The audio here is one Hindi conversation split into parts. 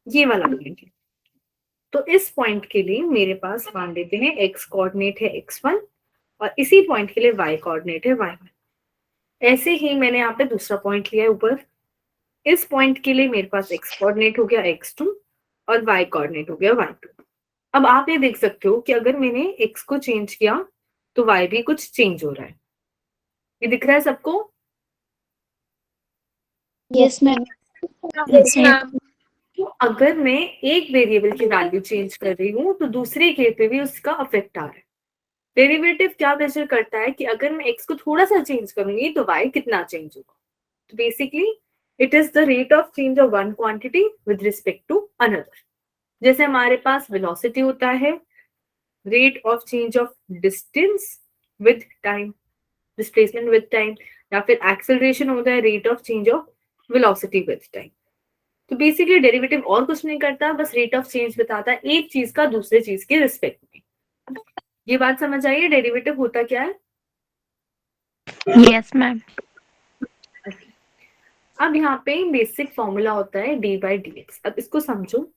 ये वाला पॉइंट है। तो इस पॉइंट के लिए मेरे पास मान लेते हैं x कोऑर्डिनेट है x1 और इसी पॉइंट के लिए y कोऑर्डिनेट है y1। ऐसे ही मैंने यहाँ पे दूसरा पॉइंट लिया है ऊपर। इस पॉइंट के लिए मेरे पास x कोऑर्डिनेट हो गया x2 और y कोऑर्डिनेट हो गया y2। अब आप ये देख सकते हो कि अगर मैंने x को चेंज किया तो y भी कुछ चेंज हो रहा है। ये दिख रहा है सबको? Yes ma'am. तो अगर मैं एक वेरिएबल की वैल्यू चेंज कर रही हूँ तो दूसरे केस पे भी उसका अफेक्ट आ रहा है। डेरिवेटिव क्या मेजर करता है कि अगर मैं x को थोड़ा सा चेंज करूंगी तो y कितना चेंज होगा। तो basically it is the rate of change of one quantity with respect to another. जैसे हमारे पास वेलोसिटी होता है, rate of change of distance with time, displacement with time, या फिर एक्सेलरेशन होता है rate of change of velocity with time. तो बेसिकली डेरिवेटिव और कुछ नहीं करता, बस रेट ऑफ चेंज बताता है एक चीज का दूसरे चीज के रिस्पेक्ट में। ये बात समझ आइए डेरिवेटिव होता क्या है? Yes ma'am. अब यहाँ पे बेसिक फॉर्मूला होता है डी बाई डी एक्स। अब इसको समझो,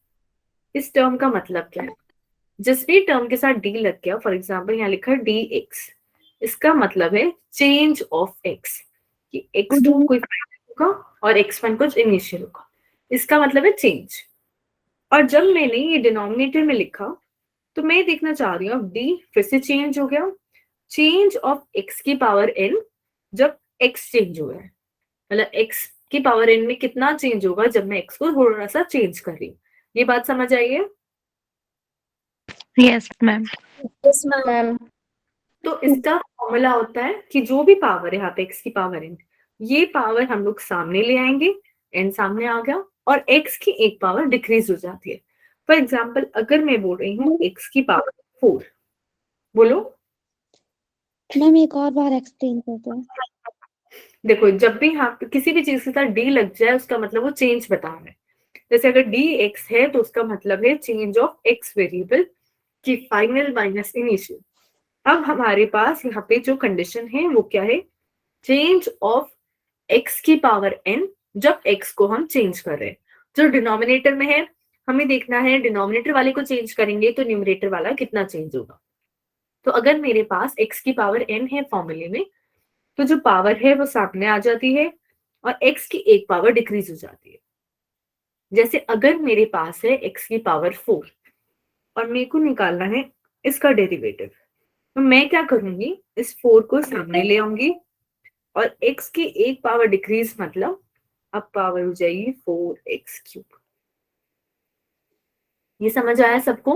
इस टर्म का मतलब क्या है। जिस भी टर्म के साथ डी लग गया, फॉर एग्जाम्पल यहाँ लिखा है डी एक्स, इसका मतलब है चेंज ऑफ एक्स, कि x2 कोई फाइनल होगा और x1 कुछ इनिशियल होगा, इसका मतलब है चेंज। और जब मैंने ये डिनोमिनेटर में लिखा तो मैं देखना चाह रही हूँ अब डी फिर से चेंज हो गया, चेंज ऑफ x की पावर n जब x चेंज हो गया है, मतलब x की पावर n में कितना चेंज होगा जब मैं x को थोड़ा सा चेंज कर रही हूँ। ये बात समझ आई है? Yes ma'am. Yes ma'am. तो इसका फॉर्मूला होता है कि जो भी पावर है यहाँ पे x की पावर n, ये पावर हम लोग सामने ले आएंगे, n सामने आ गया और x की एक पावर डिक्रीज हो जाती है। फॉर एग्जाम्पल अगर मैं बोल रही हूँ x की पावर 4, बोलो। मैम एक और बार एक्सप्लेन कर दो। देखो जब भी यहाँ पे किसी भी चीज के साथ डी लग जाए उसका मतलब वो चेंज बता रहा है। जैसे अगर डी एक्स है तो उसका मतलब है चेंज ऑफ एक्स वेरिएबल की फाइनल माइनस इनिशियल। अब हमारे पास यहाँ पे जो कंडीशन है वो क्या है, चेंज ऑफ एक्स की पावर n जब x को हम चेंज कर रहे हैं। जो डिनोमिनेटर में है हमें देखना है डिनोमिनेटर वाले को चेंज करेंगे तो न्यूमरेटर वाला कितना चेंज होगा। तो अगर मेरे पास x की पावर n है फॉर्मूले में, तो जो पावर है वो सामने आ जाती है और x की एक पावर डिक्रीज हो जाती है। जैसे अगर मेरे पास है x की पावर 4 और मेरे को निकालना है इसका डेरिवेटिव, तो मैं क्या करूंगी, इस 4 को सामने ले आऊंगी और x की एक पावर डिक्रीज मतलब अब पावर हो जाएगी 4x3। ये समझ आया सबको?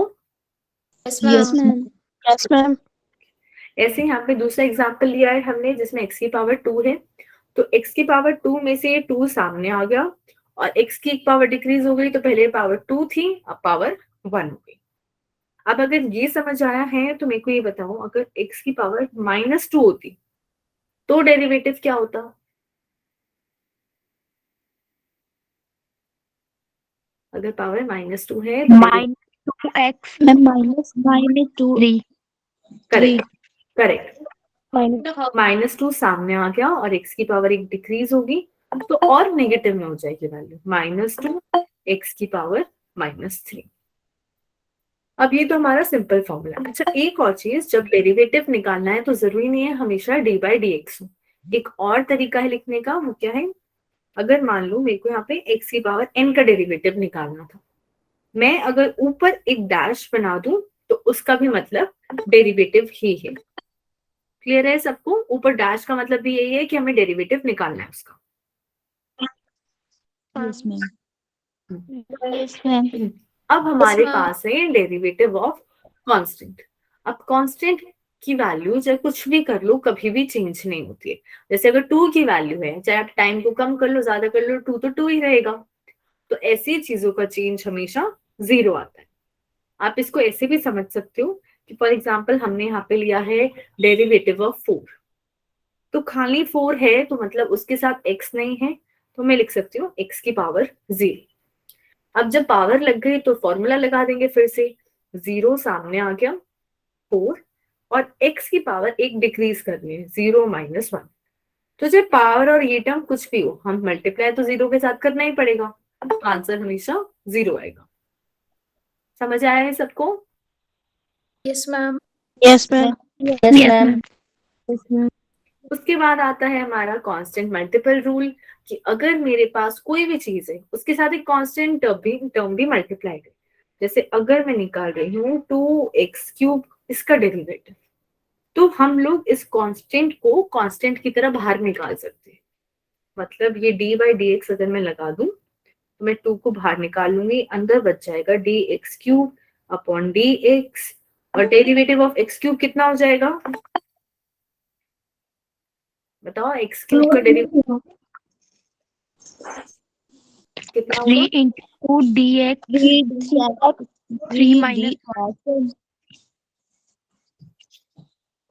Yes yes ma'am. Yes ma'am. ऐसे यहाँ पे दूसरा एग्जाम्पल लिया है हमने जिसमें x की पावर 2 है, तो x की पावर 2 में से 2 सामने आ गया और x की एक पावर डिक्रीज हो गई, तो पहले पावर 2 थी अब पावर 1 हो गई। अब अगर ये समझ आया है तो मेरे को ये बताओ, अगर x की पावर -2 होती तो डेरिवेटिव क्या होता? अगर पावर -2 है तो -2x ma'am -2 correct correct, minus -2 सामने आ गया और x की पावर एक डिक्रीज होगी तो और नेगेटिव में हो जाएगी वैल्यू, -2 x की पावर -3। अब ये तो हमारा सिंपल फॉर्मूला। अच्छा एक और चीज, जब डेरिवेटिव निकालना है तो जरूरी नहीं है हमेशा डी बाई डी एक्स हो। एक और तरीका है लिखने का, वो क्या है, अगर मान लो मेरे को यहाँ पे x की पावर n का डेरिवेटिव निकालना था, मैं अगर ऊपर एक डैश बना दूं तो उसका भी मतलब डेरिवेटिव ही है। क्लियर है सबको? ऊपर डैश का मतलब भी यही है कि हमें डेरिवेटिव निकालना है उसका। Yes ma'am. Yes ma'am. अब हमारे पास है डेरिवेटिव ऑफ कांस्टेंट। अब कांस्टेंट की वैल्यू चाहे कुछ भी कर लो कभी भी चेंज नहीं होती है। जैसे अगर 2 की वैल्यू है, चाहे आप टाइम को कम कर लो ज्यादा कर लो, 2 तो 2 ही रहेगा। तो ऐसी चीजों का चेंज हमेशा 0 आता है। आप इसको ऐसे भी समझ सकते हो कि फॉर एग्जाम्पल हमने यहाँ पे लिया है डेरिवेटिव ऑफ 4, तो खाली 4 है तो मतलब उसके साथ x नहीं है, तो मैं लिख सकती हूँ x की पावर 0। अब जब पावर लग गई तो फॉर्मूला लगा देंगे फिर से, 0 सामने आ गया 4 और x की पावर एक डिक्रीज करनी है 0 -1। तो जब पावर और ये टर्म कुछ भी हो हम मल्टीप्लाई तो 0 के साथ करना ही पड़ेगा, आंसर हमेशा 0 आएगा। समझ आया है सबको? Yes, ma'am. Yes, ma'am. Yes, ma'am. उसके बाद आता है हमारा कांस्टेंट मल्टीपल रूल कि अगर मेरे पास कोई भी चीज है उसके साथ एक कांस्टेंट टर्म भी मल्टीप्लाई करे। जैसे अगर मैं निकाल रही हूँ 2x³ इसका डेरिवेटिव, तो हम लोग इस कांस्टेंट को कांस्टेंट की तरह बाहर निकाल सकते हैं। मतलब ये d/dx अगर मैं लगा दूं तो मैं 2 को बाहर निकाल लूंगी, अंदर बच जाएगा dx³ अपॉन dx, और डेरिवेटिव ऑफ x³ कितना हो जाएगा बताओ? x³ का डेरिवेटिव कितना 3 होगा? into dx 3 minus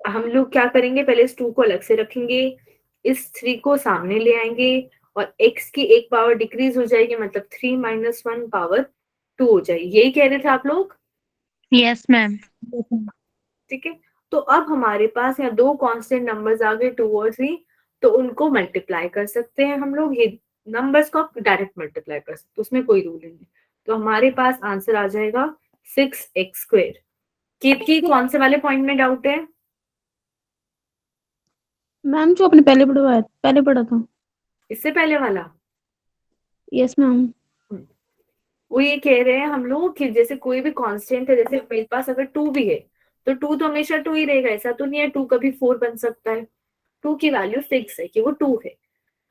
हम लोग क्या करेंगे, पहले इस 2 को अलग से रखेंगे, इस 3 को सामने ले आएंगे और x की एक पावर डिक्रीज हो जाएगी, मतलब 3 - 1 पावर 2 हो जाएगी। यही कह रहे थे आप लोग? Yes, ma'am. ठीक है, तो अब हमारे पास यहाँ दो कांस्टेंट नंबर्स आ गए 2 और 3, तो उनको मल्टीप्लाई कर सकते हैं हम लोग। ये नंबर्स को आप डायरेक्ट मल्टीप्लाई कर सकते, उसमें कोई रूल नहीं है। तो हमारे पास आंसर आ जाएगा 6x²। की कौन से वाले पॉइंट में डाउट है? मैम जो आपने पहले पढ़ा था। इससे पहले वाला? Yes ma'am. वो ये कह रहे हैं हम लोग कि जैसे कोई भी कांस्टेंट है, जैसे मेरे पास अगर 2 भी है तो 2 तो हमेशा 2 ही रहेगा, ऐसा तो नहीं है 2 कभी 4 बन सकता है। 2 की वैल्यू फिक्स है कि वो 2 है।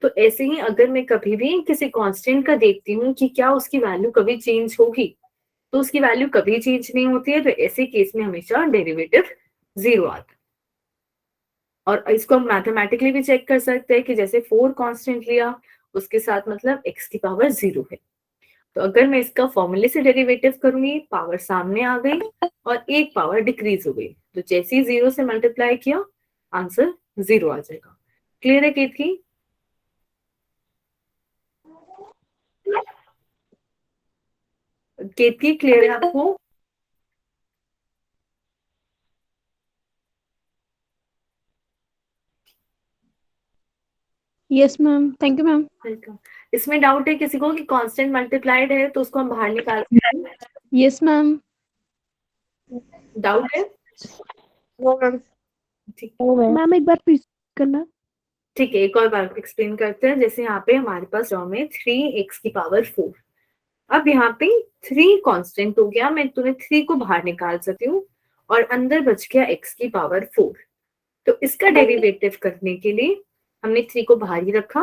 तो ऐसे ही अगर मैं कभी भी किसी कांस्टेंट का देखती हूँ कि क्या उसकी वैल्यू कभी चेंज होगी, तो उसकी वैल्यू कभी चेंज नहीं होती है, तो ऐसे केस में हमेशा डेरिवेटिव 0 आता है। और इसको हम मैथमेटिकली भी चेक कर सकते हैं कि जैसे 4 कांस्टेंट लिया, उसके साथ मतलब x की पावर 0 है। तो अगर मैं इसका फॉर्मूले से डेरिवेटिव करूंगी, पावर सामने आ गई और एक पावर डिक्रीज हो गई, तो जैसे ही 0 से मल्टीप्लाई किया आंसर 0 आ जाएगा। क्लियर है केतकी? केतकी क्लियर है आपको? Yes ma'am, thank you ma'am. Welcome. इसमें डाउट है किसी को कि कांस्टेंट मल्टीप्लाइड है तो उसको हम बाहर निकाल सकते हैं? Yes ma'am. डाउट है? ठीक, मैम एक बार प्लीज करना। ठीक है, एक और बार एक्सप्लेन करते हैं। जैसे यहाँ पे हमारे पास टर्म है 3x की पावर 4। अब यहाँ पे 3 कांस्टेंट हो गया, मैं तुम्हें 3 को बाहर निकाल सकती हूँ और अंदर बच गया x की पावर 4। तो इसका डेरिवेटिव करने के लिए हमने 3 को बाहर ही रखा,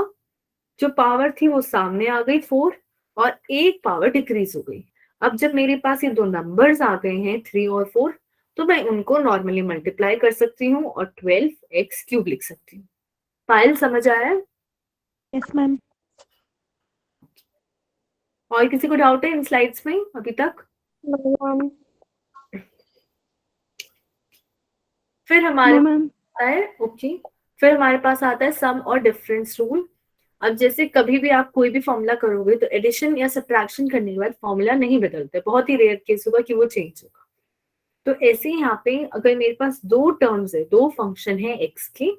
जो पावर थी वो सामने आ गई 4 और एक पावर डिक्रीज हो गई। अब जब मेरे पास ये दो नंबर्स आ गए हैं 3 और 4, तो मैं उनको नॉर्मली मल्टीप्लाई कर सकती हूँ और 12x³ लिख सकती हूँ। पायल समझ आया है? Yes ma'am. और किसी को डाउट है इन स्लाइड्स में अभी तक? फिर हमारे मैम आता है ओके, फिर हमारे पास आता है सम और डिफरेंस रूल। अब जैसे कभी भी आप कोई भी फॉर्मूला करोगे तो एडिशन या सब्ट्रैक्शन करने के बाद फॉर्मूला नहीं बदलता, बहुत ही रेयर केस होगा कि वो चेंज होगा। तो ऐसे ही यहाँ पे अगर मेरे पास दो टर्म्स है, दो फंक्शन है x के,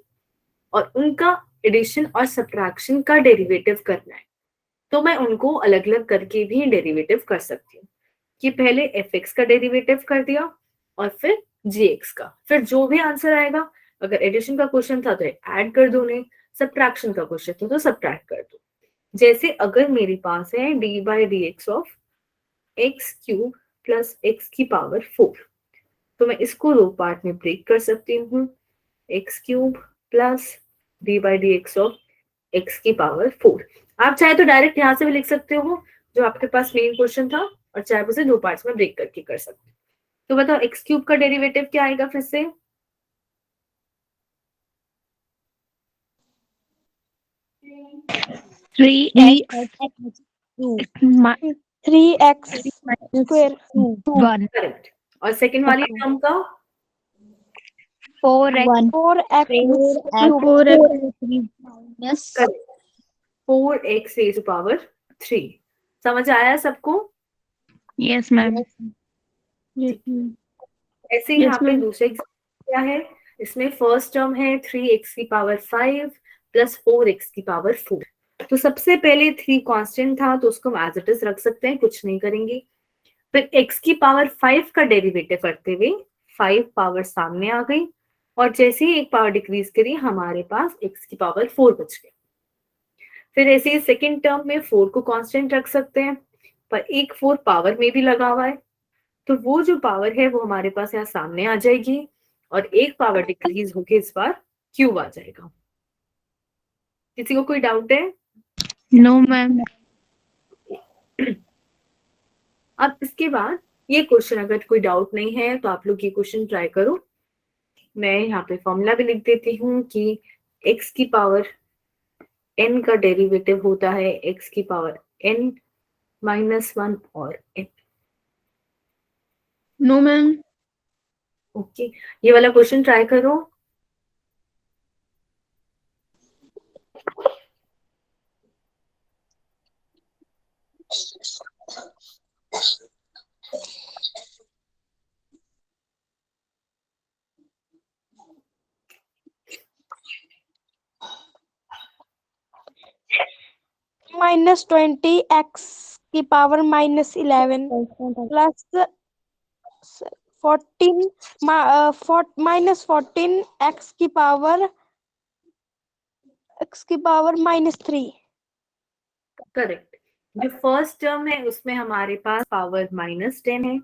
और उनका एडिशन और सब्ट्रैक्शन का डेरिवेटिव करना है, तो मैं उनको अलग अलग करके भी डेरिवेटिव कर सकती हूँ। कि पहले fx का डेरिवेटिव कर दिया और फिर gx का, फिर जो भी आंसर आएगा, अगर एडिशन का क्वेश्चन था तो ऐड कर दो, नहीं सब्ट्रैक्शन का क्वेश्चन था तो सब्ट्रैक्ट कर दो। जैसे अगर मेरे पास है d/dx of x³ plus x की पावर 4, तो मैं इसको दो पार्ट में ब्रेक कर सकती हूँ, x³ plus d/dx of x की पावर 4। आप चाहे तो डायरेक्ट यहाँ से भी लिख सकते हो जो आपके पास मेन क्वेश्चन था, और चाहे उसे दो पार्ट्स में ब्रेक करके कर सकते हो। तो बताओ x³ का डेरिवेटिव क्या आएगा फिर से? Three x 1 correct. और सेकंड वाली टर्म का 4x 4x raised to power 3। समझ आया सबको? Yes, ma'am. ऐसे ही यहाँ पे दूसरे एग्जाम्पल क्या है, इसमें फर्स्ट टर्म है 3x की पावर 5 प्लस 4x की पावर 4। तो सबसे पहले 3 कांस्टेंट था तो उसको हम एज इट इज रख सकते हैं, कुछ नहीं करेंगे। फिर x की पावर 5 का डेरिवेटिव करते हुए 5 पावर सामने आ गई, और जैसे ही एक पावर डिक्रीज करी हमारे पास x की पावर 4 बच गई। फिर ऐसे ही सेकेंड टर्म में 4 को कांस्टेंट रख सकते हैं, पर एक 4 पावर में भी लगा हुआ है, तो वो जो पावर है वो हमारे पास यहाँ सामने आ जाएगी, और एक पावर डिक्रीज होके इस बार क्यूब आ जाएगा। किसी को कोई डाउट है? No ma'am. अब इसके बाद ये क्वेश्चन, अगर कोई डाउट नहीं है तो आप लोग ये क्वेश्चन ट्राई करो। मैं यहाँ पे फॉर्मूला भी लिख देती हूँ कि x की पावर n का डेरिवेटिव होता है x की पावर n -1 और n। No, ma'am. ओके, ये वाला क्वेश्चन ट्राई करो। -20 x की पावर -11 प्लस 14 -14 x की पावर -3। करेक्ट। जो फर्स्ट टर्म है उसमें हमारे पास पावर -10 है,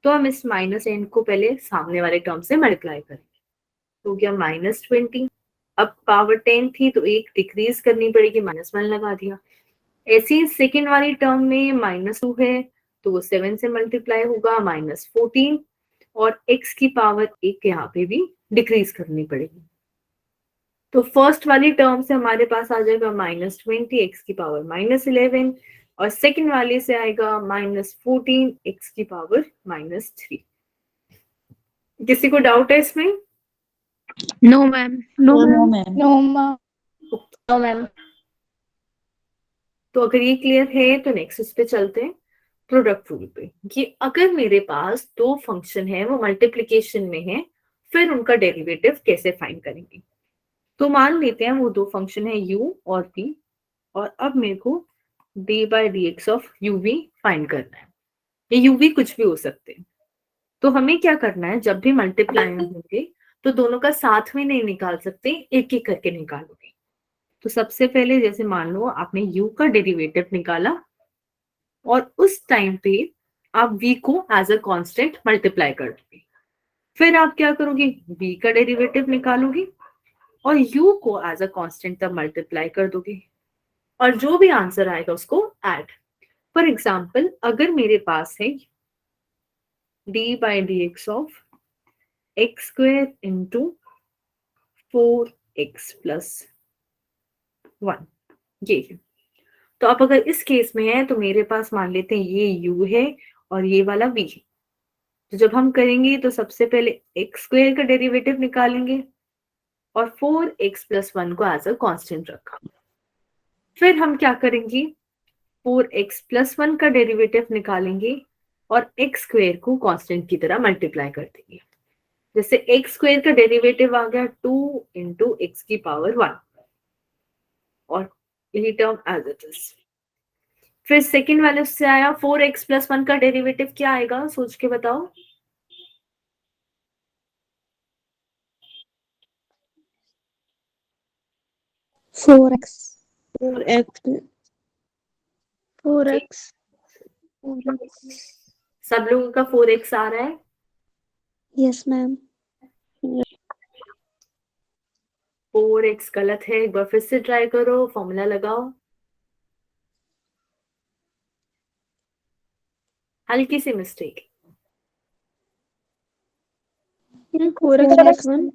तो हम इस -10 को पहले सामने वाले टर्म से मल्टीप्लाई करेंगे, तो क्या -20। अब पावर 10 थी तो एक डिक्रीज करनी पड़ेगी, -1 लगा दिया। ऐसे ही सेकेंड वाली टर्म में -2 है तो वो 7 से मल्टीप्लाई होगा, -14, और x की पावर 1 यहाँ पे भी डिक्रीज करनी पड़ेगी। तो फर्स्ट वाली टर्म से हमारे पास आ जाएगा -20 x की पावर -11, और सेकेंड वाले से आएगा -14 x की पावर -3। किसी को डाउट है इसमें? No ma'am. No, ma'am. No ma'am. तो अगर ये क्लियर है तो नेक्स्ट उस पे चलते हैं, प्रोडक्ट रूल पे, कि अगर मेरे पास दो फंक्शन है वो मल्टीप्लीकेशन में है, फिर उनका डेरिवेटिव कैसे फाइंड करेंगे। तो मान लेते हैं वो दो फंक्शन है u और v, और अब मेरे को d/dx ऑफ uv फाइंड करना है। ये uv कुछ भी हो सकते हैं। तो हमें क्या करना है, जब भी मल्टीप्लाई होंगे तो दोनों का साथ में नहीं निकाल सकते, एक एक करके निकालोगे। तो सबसे पहले जैसे मान लो आपने u का डेरिवेटिव निकाला, और उस टाइम पे आप v को एज अ कांस्टेंट मल्टीप्लाई कर दोगे। फिर आप क्या करोगे, v का डेरिवेटिव निकालोगे और u को एज अ कांस्टेंट तब मल्टीप्लाई कर दोगे, और जो भी आंसर आएगा उसको ऐड। फॉर एग्जाम्पल, अगर मेरे पास है d/dx of x² into 4x plus 1, ये है। तो अब अगर इस केस में है तो मेरे पास मान लेते हैं ये u है और ये वाला v है। तो जब हम करेंगे तो सबसे पहले x² का डेरिवेटिव निकालेंगे और 4x प्लस 1 को एज अ कांस्टेंट रखा। फिर हम क्या करेंगे, 4x प्लस 1 का डेरिवेटिव निकालेंगे और x² को कांस्टेंट की तरह मल्टीप्लाई कर देंगे। जैसे x² का डेरिवेटिव आ गया 2 इंटू x की पावर 1, और यही टर्म एज इट इज। फिर सेकेंड वाले से आया 4x प्लस 1 का डेरिवेटिव क्या आएगा, सोच के बताओ। Four x 4x. सब लोगों का 4x आ रहा है? Yes ma'am. 4x गलत है, एक बार फिर से ट्राई करो, फॉर्मूला लगाओ। हल्की सी मिस्टेक। 4x plus 1.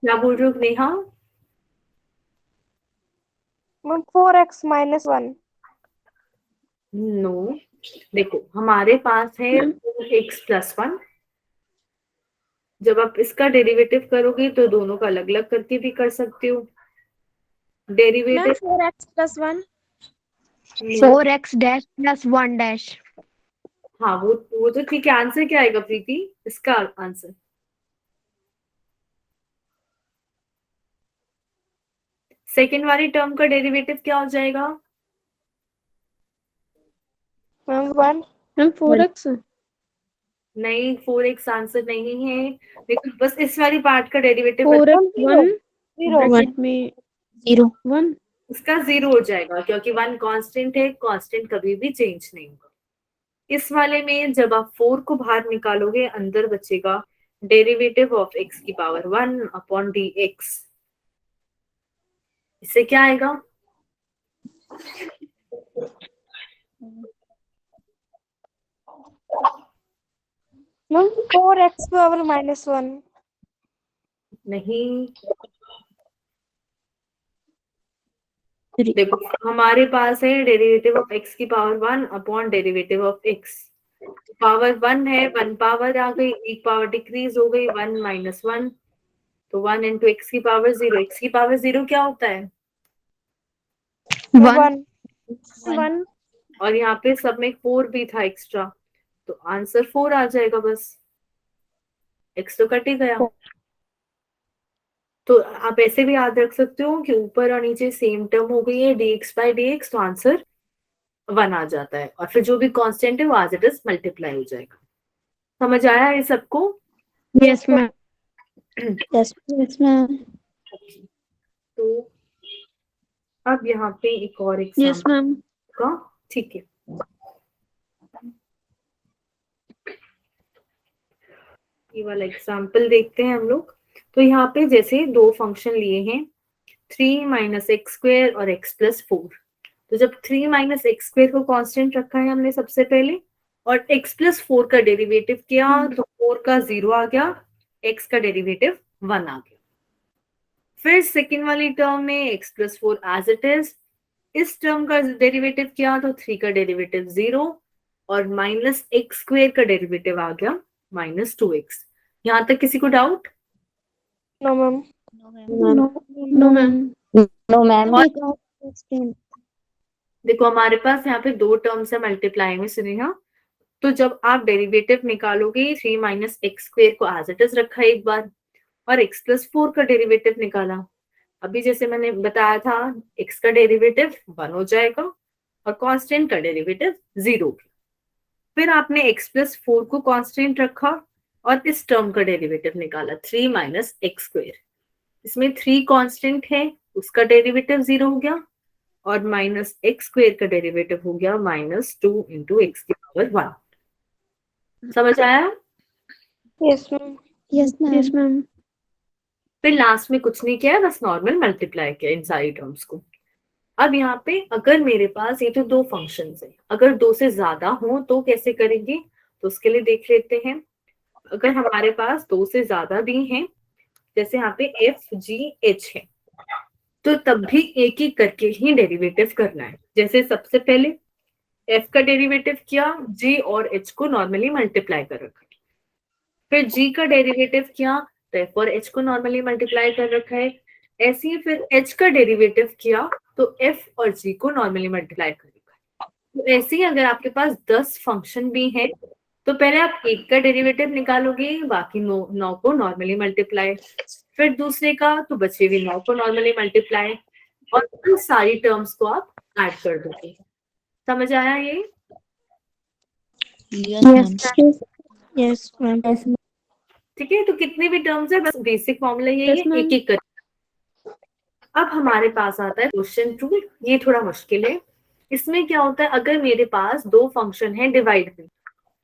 क्या बोल रहे हो नेहा? 4x -1। नो, देखो हमारे पास है x प्लस 1। जब आप इसका डेरिवेटिव करोगे तो दोनों का अलग अलग करके भी कर सकते हो। Derivative 4x plus 1। 4x dash plus 1 dash. हाँ, वो तो ठीक है। आंसर क्या आएगा प्रीति, इसका आंसर? सेकेंड वाली टर्म का डेरिवेटिव क्या हो जाएगा? मैम 1 मैम 4x नहीं, 4x आंसर नहीं है। देखो बस इस वाली पार्ट का डेरिवेटिव 4x 1 0 ब्रैकेट में 0 1 उसका 0 हो जाएगा, क्योंकि 1 कांस्टेंट है, कांस्टेंट कभी भी चेंज नहीं होगा। इस वाले में जब आप 4 को बाहर निकालोगे, अंदर बचेगा डेरिवेटिव ऑफ x की पावर 1 अपॉन dx। इससे क्या आएगा? मैम 4x पावर -1 नहीं, देखो हमारे पास है डेरिवेटिव ऑफ x की power 1 upon derivative of x। Power 1 है, 1 पावर आ गई, एक पावर डिक्रीज हो गई, 1 माइनस 1, तो 1 इंटू एक्स की पावर 0। एक्स की पावर 0 क्या होता है? 1 1 और यहाँ पे सब में 4 भी था एक्स्ट्रा, तो आंसर 4 आ जाएगा बस, x तो कट ही गया। तो आप ऐसे भी याद रख सकते हो कि ऊपर और नीचे सेम टर्म हो गई है dx बाई dx, तो आंसर 1 आ जाता है, और फिर जो भी कांस्टेंट है वो एज इट इज मल्टीप्लाई हो जाएगा। समझ आया ये सबको? yes मैम yes ma'am तो अब यहाँ पे एक और yes एग्जाम्पल मैम का, ठीक है। ये वाला एग्जाम्पल देखते हैं हम लोग। तो यहाँ पे जैसे दो फंक्शन लिए हैं, 3 माइनस एक्स स्क्वेयर और x प्लस 4। तो जब 3 माइनस एक्स स्क्वेयर को कांस्टेंट रखा है हमने सबसे पहले, और x प्लस 4 का डेरिवेटिव किया, तो 4 का 0 आ गया, x का डेरिवेटिव 1 आ गया। फिर सेकेंड वाली टर्म में x plus 4 as it is, इस टर्म का डेरिवेटिव किया तो 3 का डेरिवेटिव 0, और माइनस एक्स स्क्वेयर का डेरिवेटिव आ गया माइनस 2x। यहाँ तक किसी को doubt? No ma'am no ma'am no ma'am एक और explain देखो हमारे पास यहाँ पे दो टर्म्स है मल्टीप्लाई में, सुनिए। तो जब आप डेरिवेटिव निकालोगे, 3 माइनस एक्स स्क्वेयर को एज इट इज रखा एक बार, और x प्लस 4 का डेरिवेटिव निकाला। अभी जैसे मैंने बताया था, x का डेरिवेटिव 1 हो जाएगा और कांस्टेंट का डेरिवेटिव 0। फिर आपने x प्लस 4 को कांस्टेंट रखा और इस टर्म का डेरिवेटिव निकाला, 3 माइनस एक्स स्क्वेयर। इसमें 3 कांस्टेंट है, उसका डेरिवेटिव 0 हो गया, और माइनस एक्स स्क्वेयर का डेरिवेटिव हो गया माइनस 2 इंटू एक्स की पावर 1। समझ आया? Yes ma'am yes ma'am yes ma'am फिर लास्ट में कुछ नहीं किया, बस नॉर्मल मल्टीप्लाई किया इन सारी टर्म्स को। अब यहाँ पे अगर मेरे पास ये तो दो फंक्शंस है, अगर दो से ज्यादा हो तो कैसे करेंगे, तो उसके लिए देख लेते हैं। अगर हमारे पास दो से ज्यादा भी हैं, जैसे यहाँ पे एफ जी एच है, तो तब भी एक एक करके ही डेरिवेटिव करना है। जैसे सबसे पहले एफ का डेरिवेटिव किया, जी और एच को नॉर्मली मल्टीप्लाई कर रखा है। फिर जी का डेरिवेटिव किया, तो एफ और एच को नॉर्मली मल्टीप्लाई कर रखा है। ऐसे ही फिर एच का डेरिवेटिव किया, तो एफ और जी को नॉर्मली मल्टीप्लाई कर रखा है। तो ऐसे ही अगर आपके पास 10 फंक्शन भी हैं, तो पहले आप एक का डेरिवेटिव निकालोगे, बाकी 9 को नॉर्मली मल्टीप्लाई, फिर दूसरे का, तो बचे हुए 9 को नॉर्मली मल्टीप्लाई, और उन सारी टर्म्स को आप ऐड कर दोगे। समझ आया ये? yes मैम ठीक है, तो कितने भी टर्म्स है, बस बेसिक फॉर्मूला यही Yes, है, ma'am. एक एक कर। अब हमारे पास आता है क्वेश्चन 2। ये थोड़ा मुश्किल है। इसमें क्या होता है, अगर मेरे पास दो फंक्शन है डिवाइड में,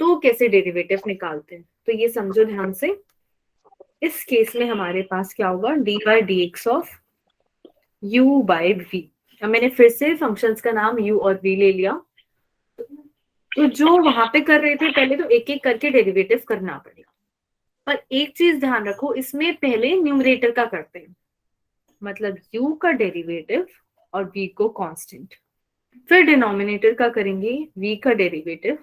तो कैसे डेरिवेटिव निकालते हैं, तो ये समझो ध्यान से। इस केस में हमारे पास क्या होगा, d by d x of u by v. अब मैंने फिर से फंक्शंस का नाम u और v ले लिया। तो जो वहां पे कर रहे थे पहले, तो एक एक करके डेरिवेटिव करना पड़ेगा। पर एक चीज ध्यान रखो, इसमें पहले न्यूमरेटर का करते हैं, मतलब u का डेरिवेटिव और v को कांस्टेंट, फिर डिनोमिनेटर का करेंगे v का डेरिवेटिव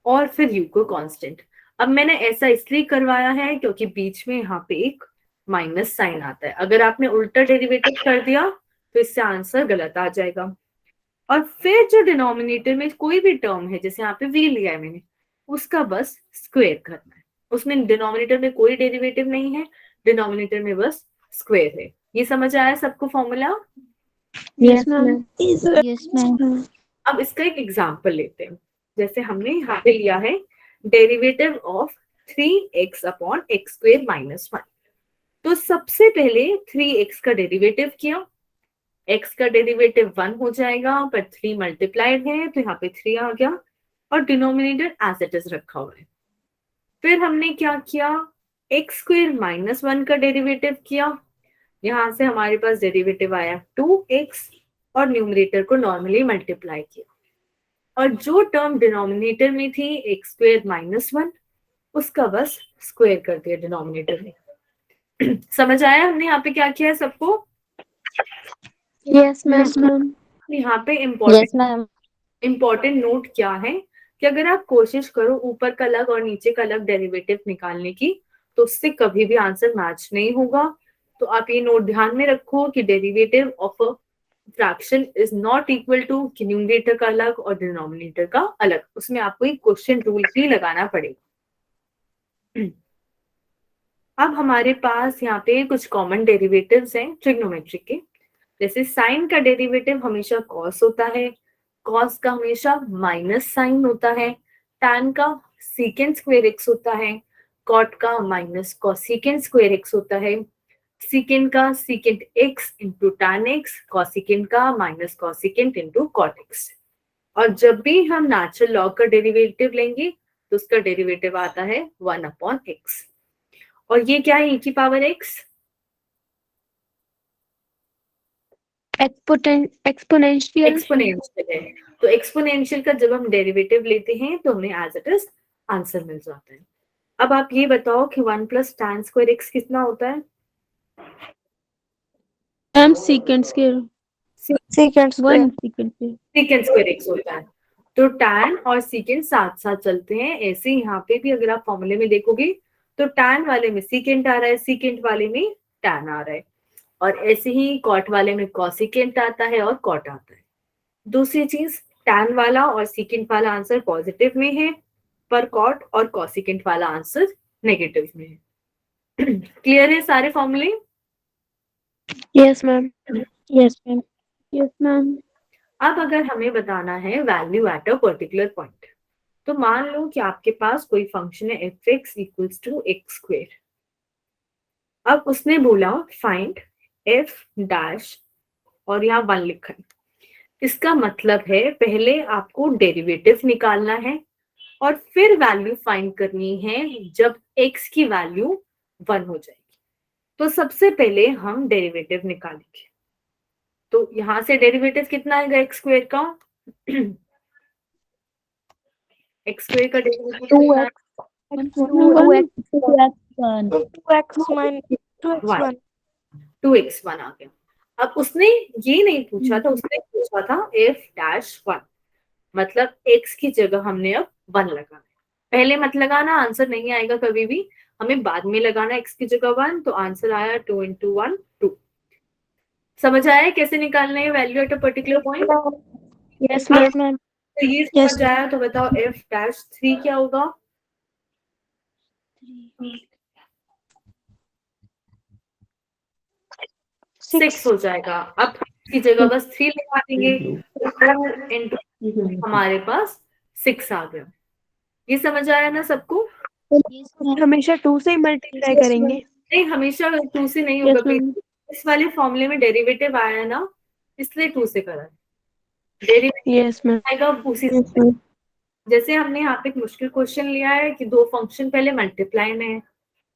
और फिर u को कांस्टेंट। अब मैंने ऐसा इसलिए करवाया है क्योंकि बीच में यहाँ पे एक माइनस साइन आता है। अगर आपने उल्टा डेरिवेटिव कर दिया तो इससे आंसर गलत आ जाएगा। और फिर जो डिनोमिनेटर में कोई भी टर्म है, जैसे यहाँ पे v लिया है मैंने, उसका बस स्क्वायर करना है। उसमें डिनोमिनेटर में कोई डेरिवेटिव नहीं है, डिनोमिनेटर में बस स्क्वायर है। ये समझ आया सबको formula? Yes, ma'am. Yes, ma'am. अब इसका एक एग्जाम्पल लेते हैं। जैसे हमने यहाँ पे लिया है derivative of 3x upon x square minus 1। तो सबसे पहले 3x का डेरिवेटिव किया, x का डेरिवेटिव 1 हो जाएगा, पर 3 मल्टीप्लाइड है तो यहाँ पे 3 आ गया और डिनोमिनेटर एज इट इज रखा हुआ है। फिर हमने क्या किया, एक्स स्क्वेयर माइनस 1 का डेरिवेटिव किया, यहाँ से हमारे पास डेरिवेटिव आया 2x और न्यूमरेटर को नॉर्मली मल्टीप्लाई किया, और जो टर्म डिनोमिनेटर में थी एक्स स्क्वेयर माइनस 1 उसका बस स्क्वायर कर दिया डिनोमिनेटर में। समझ आया हमने यहाँ पे क्या किया है सबको? Yes, ma'am. यहाँ पे Yes, ma'am. इम्पोर्टेंट नोट क्या है कि अगर आप कोशिश करो ऊपर का अलग और नीचे का अलग डेरिवेटिव निकालने की, तो उससे कभी भी आंसर मैच नहीं होगा। तो आप ये नोट ध्यान में रखो कि derivative of a fraction is not equal to numerator का अलग और डिनोमिनेटर का अलग। उसमें आपको एक क्वेश्चन रूल ही लगाना पड़ेगा। अब हमारे पास यहाँ पे कुछ कॉमन डेरिवेटिव्स हैं ट्रिग्नोमेट्री के। जैसे साइन का डेरिवेटिव हमेशा कॉस होता है, कॉस का हमेशा माइनस साइन होता है, टैन का सीकेंट स्क्वायर एक्स होता है, कॉट का माइनस कॉसिकेंट स्क्वायर एक्स होता है, सीकेंट का secant X into tan X, cosecant का minus cosecant into cot X. और जब भी हम नेचुरल लॉग का डेरिवेटिव लेंगे तो उसका डेरिवेटिव आता है 1 अपॉन एक्स। और ये क्या है, e की पावर x? एक्सपोनेंशियल। एक्सपोनेंशियल है। तो एक्सपोनेंशियल का जब हम डेरिवेटिव लेते हैं तो हमें एज इट इज आंसर मिल जाता है। अब आप ये बताओ कि 1 प्लस टैन स्क्वायर एक्स कितना होता है? Ma'am, secant square. Secant square. 1 secant square. Secant square x होता है। तो टैन और सीकेंट साथ साथ चलते हैं। ऐसे यहाँ पे भी अगर आप फॉर्मूले में देखोगे तो टैन वाले में सीकेंट आ रहा है, सीकेंट वाले में टैन आ रहा है, और ऐसे ही कॉट वाले में कॉसिकेंट आता है और कॉट आता है। दूसरी चीज, टैन वाला और सीकेंट वाला आंसर पॉजिटिव में है, पर कॉट और कॉसिकेंट वाला आंसर नेगेटिव में है। क्लियर है सारे फॉर्मूले? Yes, ma'am. Yes, ma'am. Yes, ma'am. अब अगर हमें बताना है value at a particular point, तो मान लो कि आपके पास कोई फंक्शन है f x equals to x square. अब उसने बोला फाइंड एफ डैश और यहाँ 1 लिखा है। इसका मतलब है पहले आपको डेरिवेटिव निकालना है और फिर वैल्यू फाइंड करनी है जब x की वैल्यू 1 हो जाएगी। तो सबसे पहले हम डेरिवेटिव निकालेंगे। तो यहां से डेरिवेटिव कितना आएगा एक्स स्क्वायर का? एक्स स्क्वायर का डेरिवेटिव कितना है? 2x1 आ गया। अब उसने ये नहीं पूछा था, उसने पूछा था f डैश 1, मतलब x की जगह हमने अब 1 लगाना है। पहले मत लगाना, आंसर नहीं आएगा कभी भी, हमें बाद में लगाना x की जगह 1। तो आंसर आया 2 into 1 2। समझ आया कैसे निकालना है value at a particular point? Yes, ma'am. तो ये समझ आया तो बताओ f डैश 3 क्या होगा? 6 हो जाएगा। अब की जगह बस 3 लगा देंगे, तो 2 into हमारे पास 6 आ गया। ये समझ आया ना सबको? हमेशा 2 से ही मल्टीप्लाई करेंगे। नहीं, हमेशा 2 से नहीं Yes, होगा। ma'am. इस वाले फॉर्मूले में डेरिवेटिव आया ना, इसलिए 2 से करा है। Derivative Yes, ma'am. आएगा उसी से। जैसे हमने यहाँ पे एक मुश्किल क्वेश्चन लिया है कि 2 फंक्शन पहले मल्टीप्लाई में है,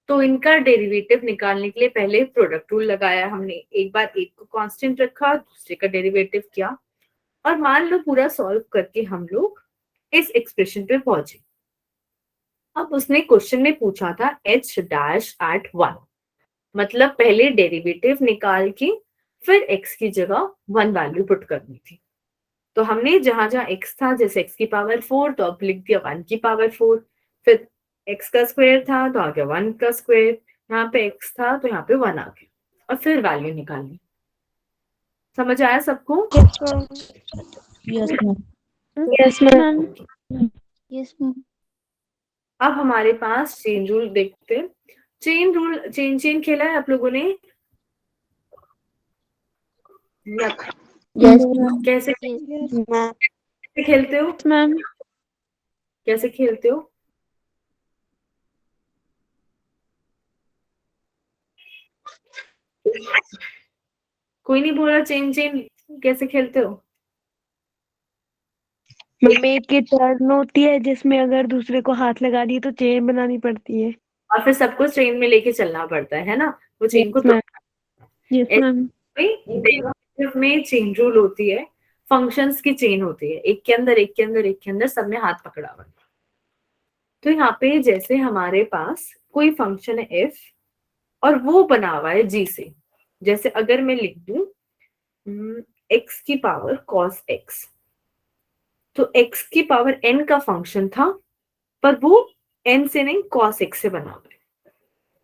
तो इनका डेरिवेटिव निकालने के लिए पहले प्रोडक्ट रूल लगाया हमने। एक बार एक को कांस्टेंट रखा, दूसरे का डेरिवेटिव किया, और मान लो पूरा सॉल्व करके हम लोग इस एक्सप्रेशन पे पहुंचे। अब उसने क्वेश्चन में पूछा था h डैश एट 1, मतलब पहले डेरिवेटिव निकाल के फिर x की जगह 1 वैल्यू पुट करनी थी। तो हमने जहां जहां x था, जैसे x की पावर 4, तो अब लिख दिया 1 की पावर 4, फिर x का स्क्वायर था तो आ गया 1 का स्क्वायर, यहाँ पे x था तो यहाँ पे 1 आ गया, और फिर वैल्यू निकालनी। समझ आया सबको? Yes, ma'am. Yes, ma'am. Yes, ma'am. अब हमारे पास चेन रूल देखते हैं। चेन रूल, चेन खेला है आप लोगों ने? Yes, ma'am. कैसे Ma'am. कैसे खेलते हो? Ma'am. कैसे खेलते हो? कोई नहीं बोला चेन चेन, कैसे खेलते हो? मैम एक ये टर्न होती है जिसमें अगर दूसरे को हाथ लगा दिए तो चेन बनानी पड़ती है। और फिर सबको चेन में लेके चलना पड़ता है ना, वो चेन को Yes, ma'am. Yes, ma'am. Derivative में चेन रूल होती है, फंक्शंस की चेन होती है, एक के अंदर एक के अंदर एक के अंदर सबने हाथ पकड़ा हुआ है। तो यहाँ पे जैसे हमारे पास कोई फंक्शन है एफ और वो बना हुआ है जी से, जैसे अगर मैं लिख दूं एक्स की पावर कॉस एक्स, तो एक्स की पावर एन का फंक्शन था पर वो एन से नहीं कॉस एक्स से बना हुआ है।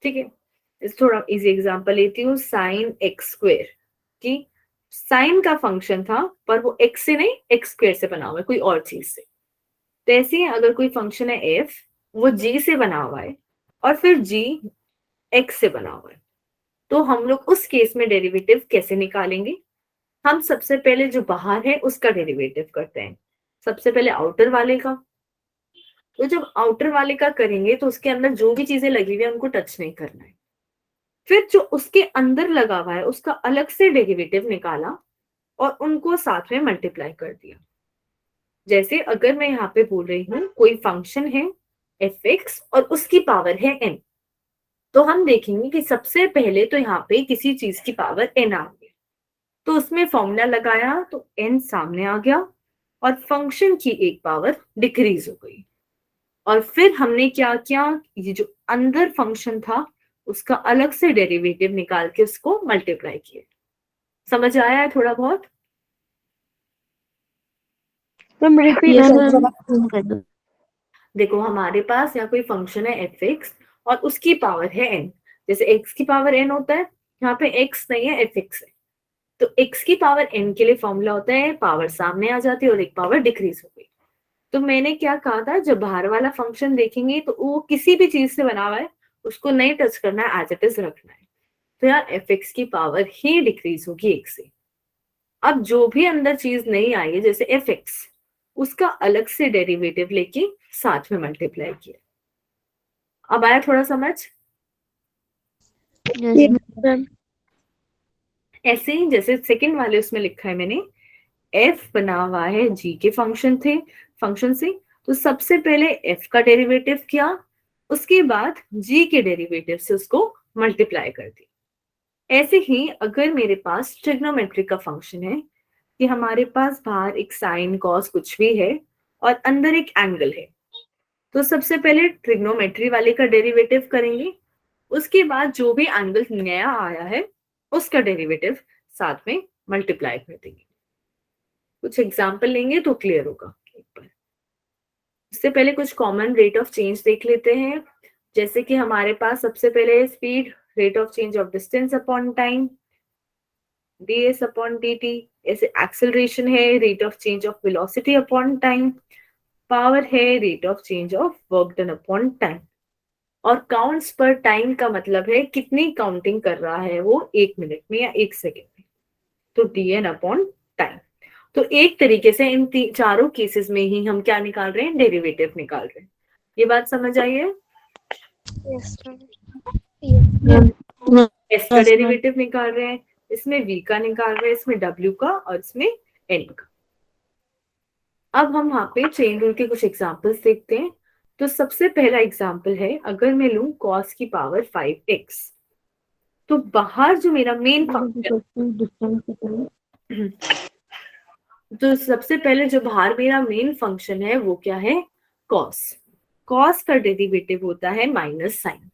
ठीक है, इस थोड़ा इजी एग्जांपल लेती हूँ, साइन एक्स स्क्वेयर की साइन का फंक्शन था पर वो एक्स से नहीं एक्स स्क्वेयर से बना हुआ है, कोई और चीज से। तो ऐसे ही अगर कोई फंक्शन है एफ, वो जी से बना हुआ है और फिर जी एक्स से बना हुआ है, तो हम लोग उस केस में डेरिवेटिव कैसे निकालेंगे? हम सबसे पहले जो बाहर है उसका डेरिवेटिव करते हैं, सबसे पहले आउटर वाले का। तो जब आउटर वाले का करेंगे तो उसके अंदर जो भी चीजें लगी हुई है उनको टच नहीं करना है। फिर जो उसके अंदर लगा हुआ है उसका अलग से डेरिवेटिव निकाला और उनको साथ में मल्टीप्लाई कर दिया। जैसे अगर मैं यहाँ पे बोल रही हूँ कोई फंक्शन है एफ एक्स और उसकी पावर है एन, तो हम देखेंगे कि सबसे पहले तो यहाँ पे किसी चीज की पावर एन आ गई, तो उसमें फॉर्मूला लगाया तो एन सामने आ गया और फंक्शन की एक पावर डिक्रीज हो गई। और फिर हमने क्या किया, ये जो अंदर फंक्शन था उसका अलग से डेरिवेटिव निकाल के उसको मल्टीप्लाई किया। समझ आया है थोड़ा बहुत? Ma'am repeat Yes, ma'am. देखो हमारे पास यहाँ कोई फंक्शन है एफ एक्स और उसकी पावर है एन, जैसे एक्स की पावर एन होता है, यहाँ पे एक्स नहीं है एफ एक्स है, तो एक्स की पावर एन के लिए फॉर्मूला होता है पावर सामने आ जाती है और एक पावर डिक्रीज हो गई। तो मैंने क्या कहा था, जब बाहर वाला फंक्शन देखेंगे तो वो किसी भी चीज से बना हुआ है, उसको नहीं टच करना है, एज इट इज रखना है। तो यार एफ एक्स की पावर ही डिक्रीज होगी एक से। अब जो भी अंदर चीज नहीं आई है जैसे एफ एक्स, उसका अलग से डेरिवेटिव लेके साथ में मल्टीप्लाई किया। अब आया थोड़ा समझ? Yes, ma'am. ऐसे ही जैसे सेकंड वाले उसमें लिखा है मैंने, एफ बना हुआ है जी के फंक्शन से, तो सबसे पहले एफ का डेरिवेटिव किया, उसके बाद जी के डेरिवेटिव से उसको मल्टीप्लाई कर दी। ऐसे ही अगर मेरे पास ट्रिग्नोमेट्री का फंक्शन है कि हमारे पास बाहर एक साइन कॉस कुछ भी है और अंदर एक एंगल है, तो सबसे पहले ट्रिग्नोमेट्री वाले का डेरिवेटिव करेंगे, उसके बाद जो भी एंगल नया आया है उसका डेरिवेटिव साथ में मल्टीप्लाई कर देंगे। कुछ एग्जाम्पल लेंगे तो क्लियर होगा एक बार। इससे पहले कुछ कॉमन रेट ऑफ चेंज देख लेते हैं, जैसे कि हमारे पास सबसे पहले speed, rate of change of distance upon time, ds upon dt। ऐसे एक्सेलरेशन है rate of change of velocity upon time, power है rate of change of work done upon time. और काउंट्स पर टाइम का मतलब है कितनी काउंटिंग कर रहा है वो, 1 मिनट में या 1 सेकेंड में, तो dn अपॉन टाइम। तो एक तरीके से इन चारों केसेस में ही हम क्या निकाल रहे हैं, डेरिवेटिव निकाल रहे हैं। ये बात समझ आई है? Yes, ma'am. एस का डेरिवेटिव निकाल रहे हैं, इसमें v का निकाल रहे हैं, इसमें w का और इसमें n का। अब हम यहाँ पे चेन रूल के कुछ एग्जांपल्स देखते हैं। तो सबसे पहला एग्जांपल है, अगर मैं लूं cos की पावर 5x, तो बाहर जो मेरा मेन फंक्शन, तो सबसे पहले जो बाहर मेरा मेन फंक्शन है वो क्या है, cos। cos का डेरिवेटिव होता है माइनस साइन।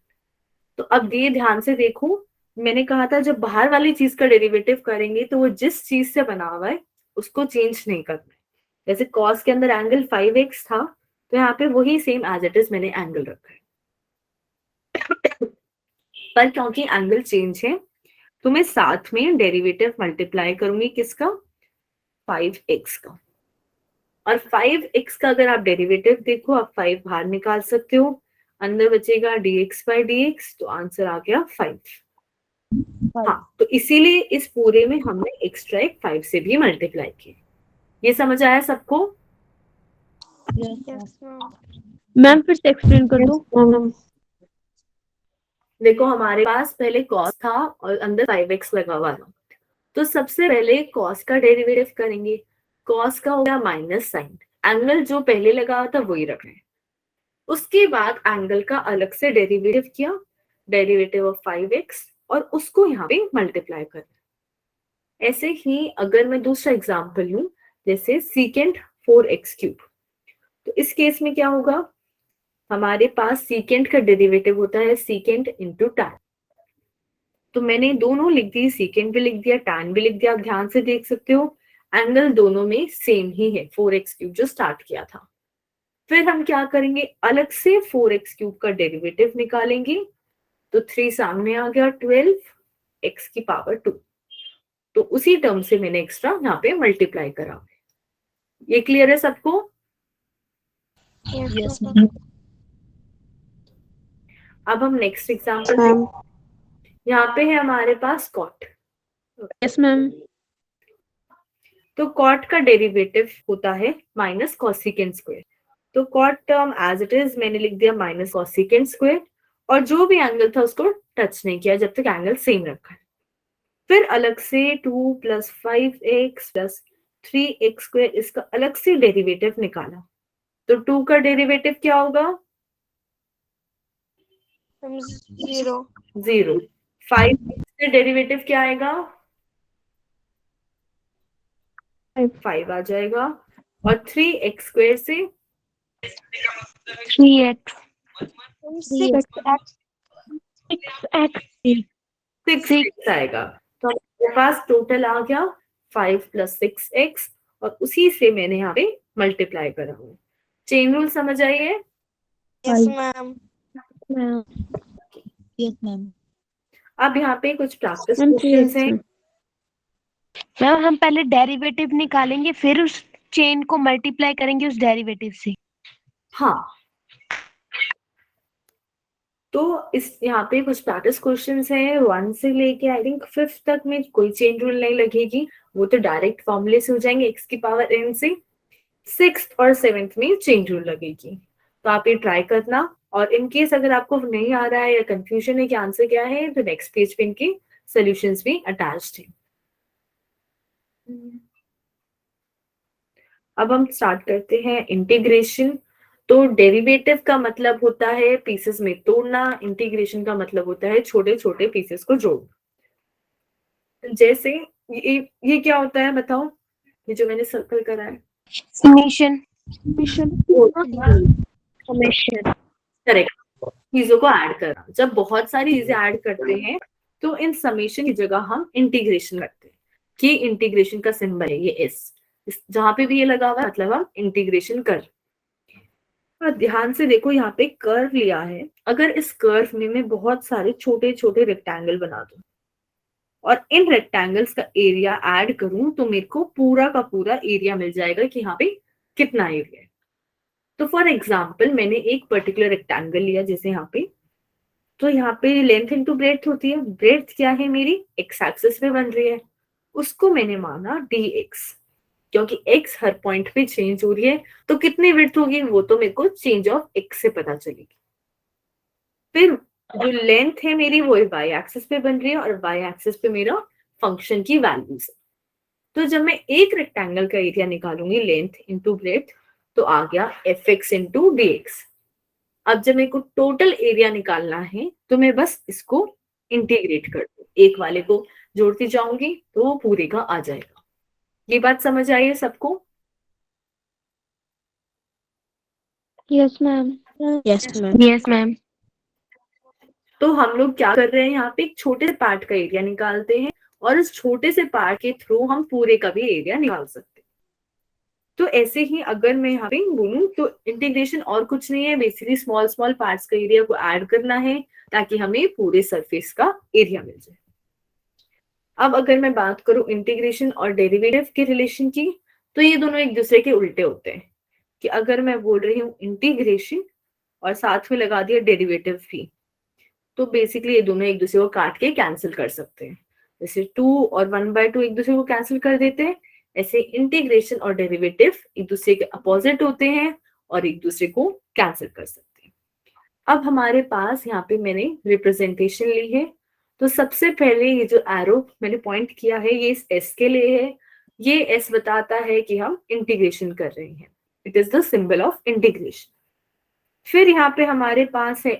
तो अब ये ध्यान से देखो, मैंने कहा था जब बाहर वाली चीज का डेरिवेटिव करेंगे तो वो जिस चीज से बना हुआ है उसको चेंज नहीं करना है। जैसे cos के अंदर एंगल 5x था, तो यहाँ पे वही सेम एज इट इज मैंने एंगल रखा है। पर क्योंकि एंगल चेंज है तो मैं साथ में डेरिवेटिव मल्टीप्लाई करूंगी किसका, 5x का। और 5x का अगर आप डेरिवेटिव देखो, आप 5 बाहर निकाल सकते हो, अंदर बचेगा dx by dx, तो आंसर आ गया 5। हाँ, तो इसीलिए इस पूरे में हमने एक्स्ट्रा एक 5 से भी मल्टीप्लाई किया। ये समझ आया सबको? Yes, ma'am. मैम फिर से एक्सप्लेन कर दो। देखो हमारे पास पहले कॉस था और अंदर 5x लगा हुआ था, तो सबसे पहले कॉस का डेरिवेटिव करेंगे। कॉस का हो गया माइनस साइन, एंगल जो पहले लगा हुआ था वही रखना है। उसके बाद एंगल का अलग से डेरिवेटिव किया, डेरिवेटिव ऑफ 5x, और उसको यहाँ पे मल्टीप्लाई करना। ऐसे ही अगर मैं दूसरा एग्जांपल लूं, जैसे सीकेंट 4x क्यूब, तो इस केस में क्या होगा, हमारे पास सीकेंट का डेरिवेटिव होता है सीकेंट इंटू टैन। तो मैंने दोनों लिख दी, सीकेंट भी लिख दिया, टैन भी लिख दिया। आप ध्यान से देख सकते हो एंगल दोनों में सेम ही है, 4x क्यूब जो स्टार्ट किया था। फिर हम क्या करेंगे, अलग से 4x क्यूब का डेरिवेटिव निकालेंगे, तो 3 सामने आ गया, 12 x की पावर 2। तो उसी टर्म से मैंने एक्स्ट्रा यहाँ पे मल्टीप्लाई करा। ये क्लियर है सबको? Yes, ma'am. अब हम नेक्स्ट एग्जांपल Ma'am. यहाँ पे है हमारे पास कॉट। Yes ma'am. तो कॉट का डेरिवेटिव होता है माइनस कॉसिकेंट स्क्वायर। तो cot term as it is मैंने लिख दिया माइनस कॉसिकेंट स्क्वायर, और जो भी एंगल था उसको टच नहीं किया जब तक एंगल सेम रखा है। फिर अलग से 2 + 5x + 3x स्क्वायर, इसका अलग से डेरिवेटिव निकाला। तो 2 का डेरिवेटिव क्या होगा, Ma'am, 0. 0। 5 से डेरिवेटिव क्या आएगा, 5 आ जाएगा। और 3x स्क्वायर से 3x Ma'am, 6x. 6x 6x आएगा। तो हमारे पास टोटल आ गया 5 + 6x, और उसी से मैंने यहाँ पे मल्टीप्लाई करा हूँ। चेन रूल समझ आई है? Yes, ma'am. Ma'am. Yes, ma'am. अब यहाँ पे कुछ प्रैक्टिस मैम क्वेश्चंस हैं। मैम हम पहले डेरिवेटिव निकालेंगे फिर उस चेन को मल्टीप्लाई करेंगे उस डेरिवेटिव से। हाँ, तो इस यहाँ पे कुछ प्रैक्टिस क्वेश्चंस हैं 1 से लेके आई थिंक 5th तक में कोई चेन रूल नहीं लगेगी, वो तो डायरेक्ट फॉर्मूले से हो जाएंगे x की पावर n से। 6th और 7th में चेन रूल लगेगी। तो आप ये ट्राई करना, और इन केस अगर आपको नहीं आ रहा है या कंफ्यूजन है कि आंसर क्या है, तो नेक्स्ट पेज पे इनके सॉल्यूशंस भी अटैच्ड हैं। अब हम स्टार्ट करते हैं इंटीग्रेशन। तो डेरिवेटिव का मतलब होता है पीसेस में तोड़ना, इंटीग्रेशन का मतलब होता है छोटे छोटे पीसेस को जोड़ना। जैसे ये क्या होता है बताओ, ये जो मैंने सर्कल करा है, समेशन। करेक्ट, चीजों को ऐड करना। जब बहुत सारी चीजें ऐड करते हैं तो इन समेशन की जगह हम इंटीग्रेशन करते हैं, कि इंटीग्रेशन का सिंबल है ये एस, जहां पे भी ये लगा हुआ है मतलब हम इंटीग्रेशन कर। और ध्यान से देखो यहाँ पे कर्व लिया है, अगर इस कर्व में मैं बहुत सारे छोटे छोटे रेक्टेंगल बना दूं और इन रेक्टेंगल्स का एरिया ऐड करूं, तो मेरे को पूरा का पूरा एरिया मिल जाएगा कि यहाँ पे कितना एरिया है। तो फॉर एग्जाम्पल मैंने एक पर्टिकुलर रेक्टेंगल लिया, जैसे यहाँ पे, तो यहाँ पे लेंथ इंटू ब्रेड्थ होती है। ब्रेड्थ क्या है मेरी, एक्स एक्सिस पे बन रही है, उसको मैंने माना dx, क्योंकि x हर पॉइंट पे चेंज हो रही है, तो कितनी विड्थ होगी वो तो मेरे को चेंज ऑफ x से पता चलेगी। फिर जो लेंथ है मेरी वो y एक्सिस पे बन रही है, और y एक्सिस पे मेरा फंक्शन की वैल्यूज है। तो जब मैं एक रेक्टेंगल का एरिया निकालूंगी लेंथ इंटू ब्रेड्थ, तो आ गया fx इंटू dx। अब जब मेरे को टोटल एरिया निकालना है तो मैं बस इसको इंटीग्रेट कर दूं, एक वाले को जोड़ती जाऊंगी तो वो पूरे का आ जाएगा। ये बात समझ आई है सबको? Yes, ma'am. Yes, ma'am. Yes ma'am. तो हम लोग क्या कर रहे हैं, यहाँ पे एक छोटे से पार्ट का एरिया निकालते हैं, और इस छोटे से पार्ट के थ्रू हम पूरे का भी एरिया निकाल सकते हैं। तो ऐसे ही अगर मैं यहाँ पे बोलूं तो इंटीग्रेशन और कुछ नहीं है, बेसिकली स्मॉल स्मॉल पार्ट्स का एरिया को ऐड करना है ताकि हमें पूरे सरफेस का एरिया मिल जाए। अब अगर मैं बात करूं इंटीग्रेशन और डेरिवेटिव के रिलेशन की, तो ये दोनों एक दूसरे के उल्टे होते हैं, कि अगर मैं बोल रही हूँ इंटीग्रेशन और साथ में लगा दिया डेरिवेटिव भी, तो बेसिकली ये दोनों एक दूसरे को काट के कैंसिल कर सकते हैं। जैसे 2 और 1/2 एक दूसरे को कैंसिल कर देते हैं, ऐसे इंटीग्रेशन और डेरिवेटिव एक दूसरे के अपोजिट होते हैं और एक दूसरे को कैंसिल कर सकते हैं। अब हमारे पास यहाँ पे मैंने रिप्रेजेंटेशन ली है, तो सबसे पहले ये जो एरो मैंने पॉइंट किया है ये इस एस के लिए है। ये एस बताता है कि हम इंटीग्रेशन कर रहे हैं, it is the symbol of integration. फिर यहाँ पे हमारे पास है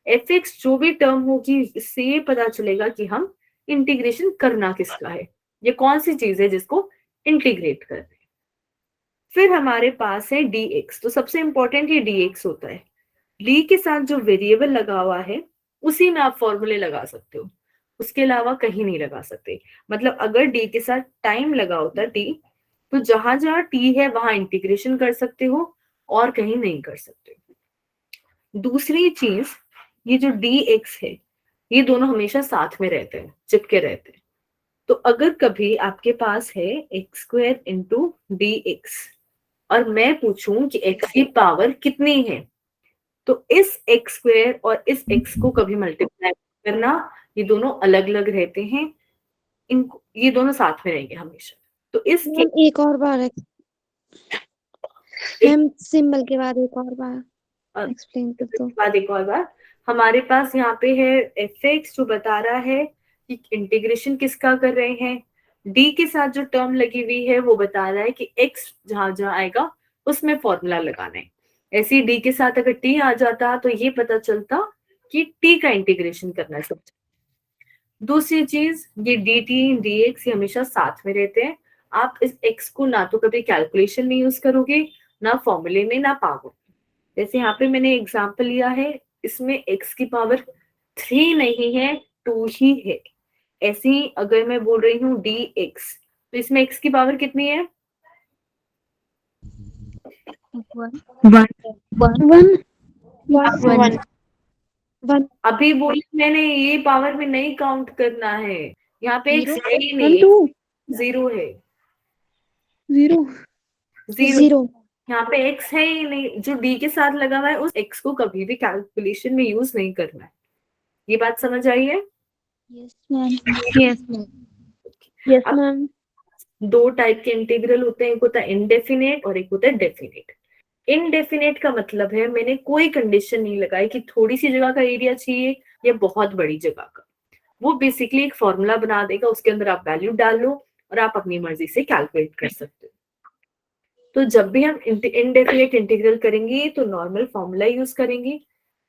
एफ एक्स जो भी टर्म होगी इससे ये पता चलेगा कि हम इंटीग्रेशन करना किसका है, ये कौन सी चीज है जिसको इंटीग्रेट कर रहे हैं। फिर हमारे पास है डी एक्स, तो सबसे इंपॉर्टेंट ये डी एक्स होता है। डी के साथ जो वेरिएबल लगा हुआ है उसी में आप फॉर्मूले लगा सकते हो, उसके अलावा कहीं नहीं लगा सकते। मतलब अगर डी के साथ टाइम लगा होता टी, तो जहां जहां टी है वहां इंटीग्रेशन कर सकते हो और कहीं नहीं कर सकते। दूसरी चीज, ये जो डी एक्स है ये दोनों हमेशा साथ में रहते हैं, चिपके रहते हैं। तो अगर कभी आपके पास है x² इंटू डी एक्स और मैं पूछूं कि x की पावर कितनी है, तो इस x² और इस x को कभी मल्टीप्लाई करना, ये दोनों अलग अलग रहते हैं, इनको ये दोनों साथ में रहेंगे हमेशा। तो इस मैम एक और बार मैम सिंबल के बाद एक और बार एक्सप्लेन कर दो। बाद एक और बार हमारे पास यहाँ पे है एफ एक्स जो बता रहा है कि इंटीग्रेशन किसका कर रहे हैं। डी के साथ जो टर्म लगी हुई है वो बता रहा है कि एक्स जहां जहां आएगा उसमें फॉर्मूला लगाना है। ऐसे ही डी के साथ अगर टी आ जाता तो ये पता चलता कि टी का इंटीग्रेशन करना है। दूसरी चीज, ये डी टी डी एक्स ये हमेशा साथ में रहते हैं। आप इस एक्स को ना तो कभी कैलकुलेशन में यूज करोगे, ना फॉर्मूले में, ना पाओगे। जैसे यहाँ पे मैंने एग्जांपल लिया है, इसमें x की पावर 3 नहीं है 2 ही है। ऐसे ही अगर मैं बोल रही हूँ dx, तो इसमें x की पावर कितनी है? 1 अभी बोली मैंने, ये पावर में नहीं काउंट करना है, यहाँ पे x है ही नहीं, 0 है, 0 यहाँ पे x है ही नहीं। जो d के साथ लगा हुआ है उस x को कभी भी कैलकुलेशन में यूज नहीं करना है। ये बात समझ आई है? Yes ma'am. Yes ma'am. दो टाइप के इंटीग्रल होते हैं, एक होता है इनडेफिनेट और एक होता है डेफिनेट। इनडेफिनेट का मतलब है मैंने कोई कंडीशन नहीं लगाई कि थोड़ी सी जगह का एरिया चाहिए या बहुत बड़ी जगह का। वो बेसिकली एक फॉर्मूला बना देगा, उसके अंदर आप वैल्यू डाल लो और आप अपनी मर्जी से कैलकुलेट कर सकते हो। तो जब भी हम इनडेफिनेट इंटीग्रल करेंगे तो नॉर्मल फॉर्मूला यूज करेंगे,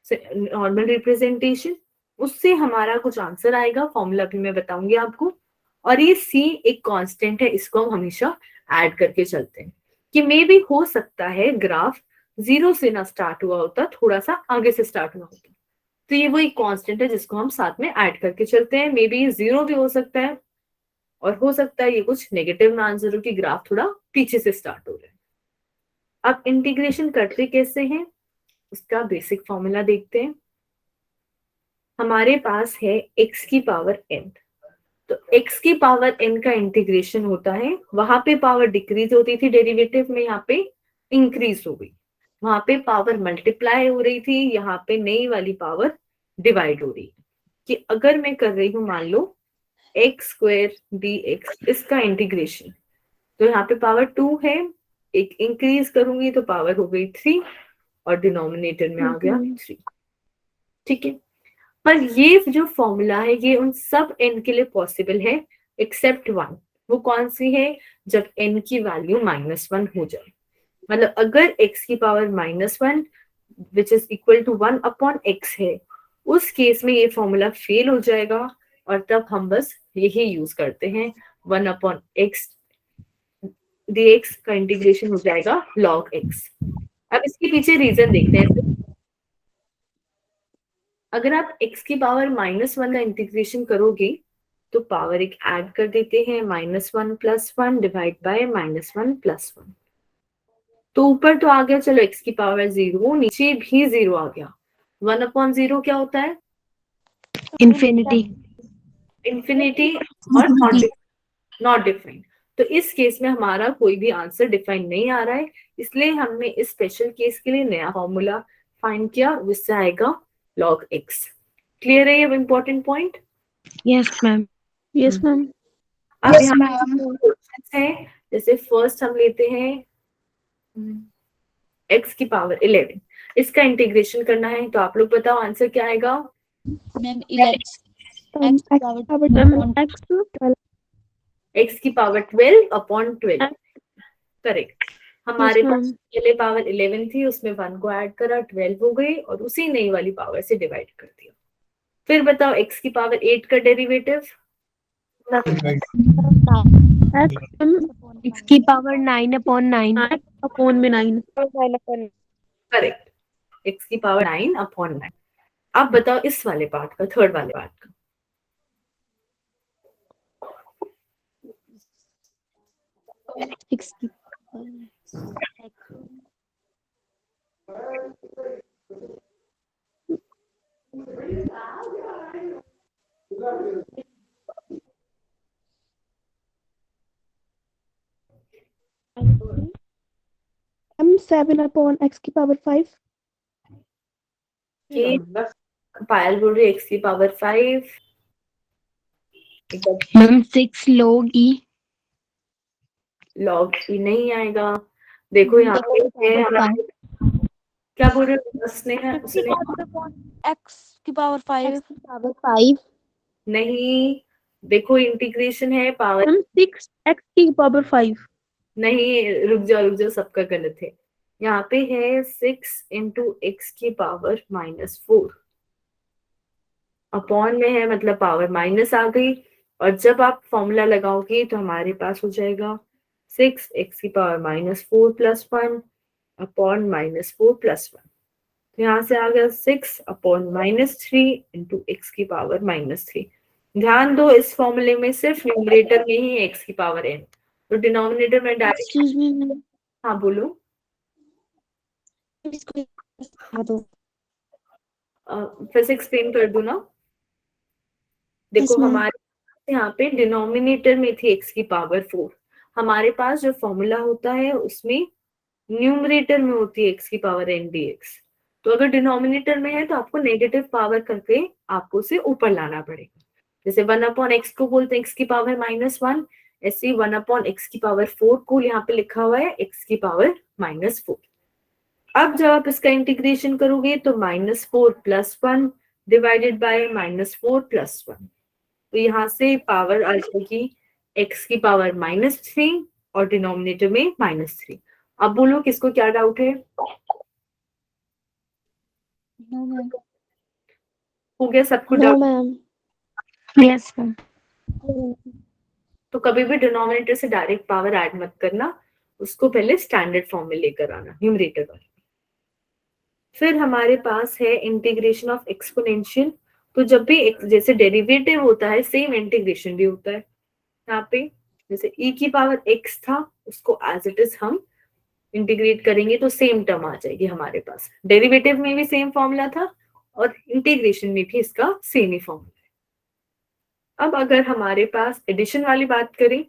नॉर्मल रिप्रेजेंटेशन, उससे हमारा कुछ आंसर आएगा। फॉर्मूला भी मैं बताऊंगी आपको। और ये c एक कांस्टेंट है, इसको हम हमेशा ऐड करके चलते हैं कि मे भी हो सकता है ग्राफ 0 से ना स्टार्ट हुआ होता, थोड़ा सा आगे से स्टार्ट हुआ होता, तो ये वो एक कांस्टेंट है जिसको हम साथ में ऐड करके चलते हैं। मे बी 0 भी हो सकता है और हो सकता है ये कुछ नेगेटिव ना आंसर हो कि ग्राफ थोड़ा पीछे से स्टार्ट हो रहा है। अब इंटीग्रेशन करते कैसे हैं उसका बेसिक फॉर्मूला देखते हैं। हमारे पास है x की पावर n, तो x की पावर n का इंटीग्रेशन होता है, वहां पे पावर डिक्रीज होती थी डेरिवेटिव में, यहाँ पे इंक्रीज हो गई। वहां पे पावर मल्टीप्लाई हो रही थी, यहाँ पे नई वाली पावर डिवाइड हो रही है। कि अगर मैं कर रही हूँ मान लो x² dx, इसका इंटीग्रेशन, तो यहाँ पे पावर 2 है, एक इंक्रीज करूंगी तो पावर हो गई 3 और डिनोमिनेटर में आ गया 3। ठीक है, पर ये जो फॉर्मूला है ये उन सब n के लिए पॉसिबल है एक्सेप्ट 1। वो कौन सी है? जब n की वैल्यू -1 हो जाए। मतलब अगर x की power -1 which is equal to 1/x है, उस केस में ये फॉर्मूला फेल हो जाएगा और तब हम बस यही यूज करते हैं, 1/x dx का इंटीग्रेशन हो जाएगा log x। अब इसके पीछे रीजन देखते हैं। अगर आप x की पावर -1 का इंटीग्रेशन करोगे तो पावर एक ऐड कर देते हैं, -1 + 1 डिवाइड बाय -1 + 1, तो ऊपर तो आ गया चलो x की पावर 0, नीचे भी 0 आ गया। 1/0 क्या होता है? इन्फिनिटी और नॉट डिफाइंड। तो इस केस में हमारा कोई भी आंसर डिफाइन नहीं आ रहा है, इसलिए हमने इस स्पेशल केस के लिए नया फॉर्मूला फाइंड किया, जिससे आएगा log x। क्लियर है ये important point? Yes ma'am. Yes, ma'am. अब Yes, यहाँ ma'am. क्वेश्चंस हैं, जैसे फर्स्ट हम लेते हैं x की पावर 11, इसका इंटीग्रेशन करना है, तो आप लोग बताओ आंसर क्या आएगा? Ma'am 11 x Power power ma'am, x 12. x की power 12 upon 12, X. Correct. Yes, हमारे पास ma'am. पहले पावर 11 थी, उसमें 1 को ऐड करा, 12 हो गई और उसी नई वाली पावर से डिवाइड कर दिया। फिर बताओ x की पावर 8 का डेरिवेटिव? X ma'am, x की पावर 9/9। 9 upon में 9. करेक्ट, x की पावर 9 अपॉन 9। अब बताओ इस वाले पार्ट का, थर्ड वाले पार्ट का। x की M 7 upon x की power 5. कि पायल बोल रही है x की power 5, ma'am 6 log e। Log E नहीं आएगा। देखो यहाँ पे है हमारे, क्या बोल रहे हो उसने X की power 5. power 5 नहीं, देखो इंटीग्रेशन है पावर, Ma'am 6 x की power 5. नहीं रुक जाओ, सबका गलत है। यहाँ पे है 6 इंटू एक्स की पावर -4 अपॉन में है, मतलब पावर माइनस आ गई, और जब आप फॉर्मूला लगाओगे तो हमारे पास हो जाएगा 6 एक्स की पावर -4 प्लस 1 अपॉन -4 प्लस 1। तो यहाँ से आ गया 6 अपॉन -3 इंटू एक्स की पावर -3। ध्यान दो इस फॉर्मूले में सिर्फ न्यूमरेटर में ही एक्स की पावर n, तो डिनोमिनेटर में डायरेक्ट। एक्सक्यूज मी मैम हाँ बोलो। इसको हाँ तो फिर से एक्सप्लेन कर दूं ना। देखो Yes, ma'am. हमारे यहाँ पे डिनोमिनेटर में थी x की पावर 4, हमारे पास जो फॉर्मूला होता है उसमें न्यूमरेटर में होती है x की पावर n dx। तो अगर डिनोमिनेटर में है तो आपको नेगेटिव पावर करके आपको उसे ऊपर लाना पड़ेगा। जैसे 1/x को बोलते हैं x की पावर -1, ऐसे 1/x की पावर 4 को यहाँ पे लिखा हुआ है x की पावर -4। अब जब आप इसका इंटीग्रेशन करोगे तो -4 प्लस 1 डिवाइडेड बाय -4 प्लस 1, तो यहाँ से पावर आ जाएगी x की पावर -3 और डिनोमिनेटर में -3। अब बोलो किसको क्या डाउट है? No, ma'am. हो गया सबको No, doubt? ma'am. Yes ma'am. तो कभी भी डिनोमिनेटर से डायरेक्ट पावर ऐड मत करना, उसको पहले स्टैंडर्ड फॉर्म में लेकर आना न्यूमरेटर वाले। फिर हमारे पास है इंटीग्रेशन ऑफ एक्सपोनेंशियल। तो जब भी जैसे डेरिवेटिव होता है सेम इंटीग्रेशन भी होता है। यहाँ पे जैसे e की पावर x था, उसको एज इट इज हम इंटीग्रेट करेंगे तो सेम टर्म आ जाएगी हमारे पास। डेरिवेटिव में भी सेम फॉर्मूला था और इंटीग्रेशन में भी इसका सेम ही फॉर्मूला है। अब अगर हमारे पास एडिशन वाली बात करें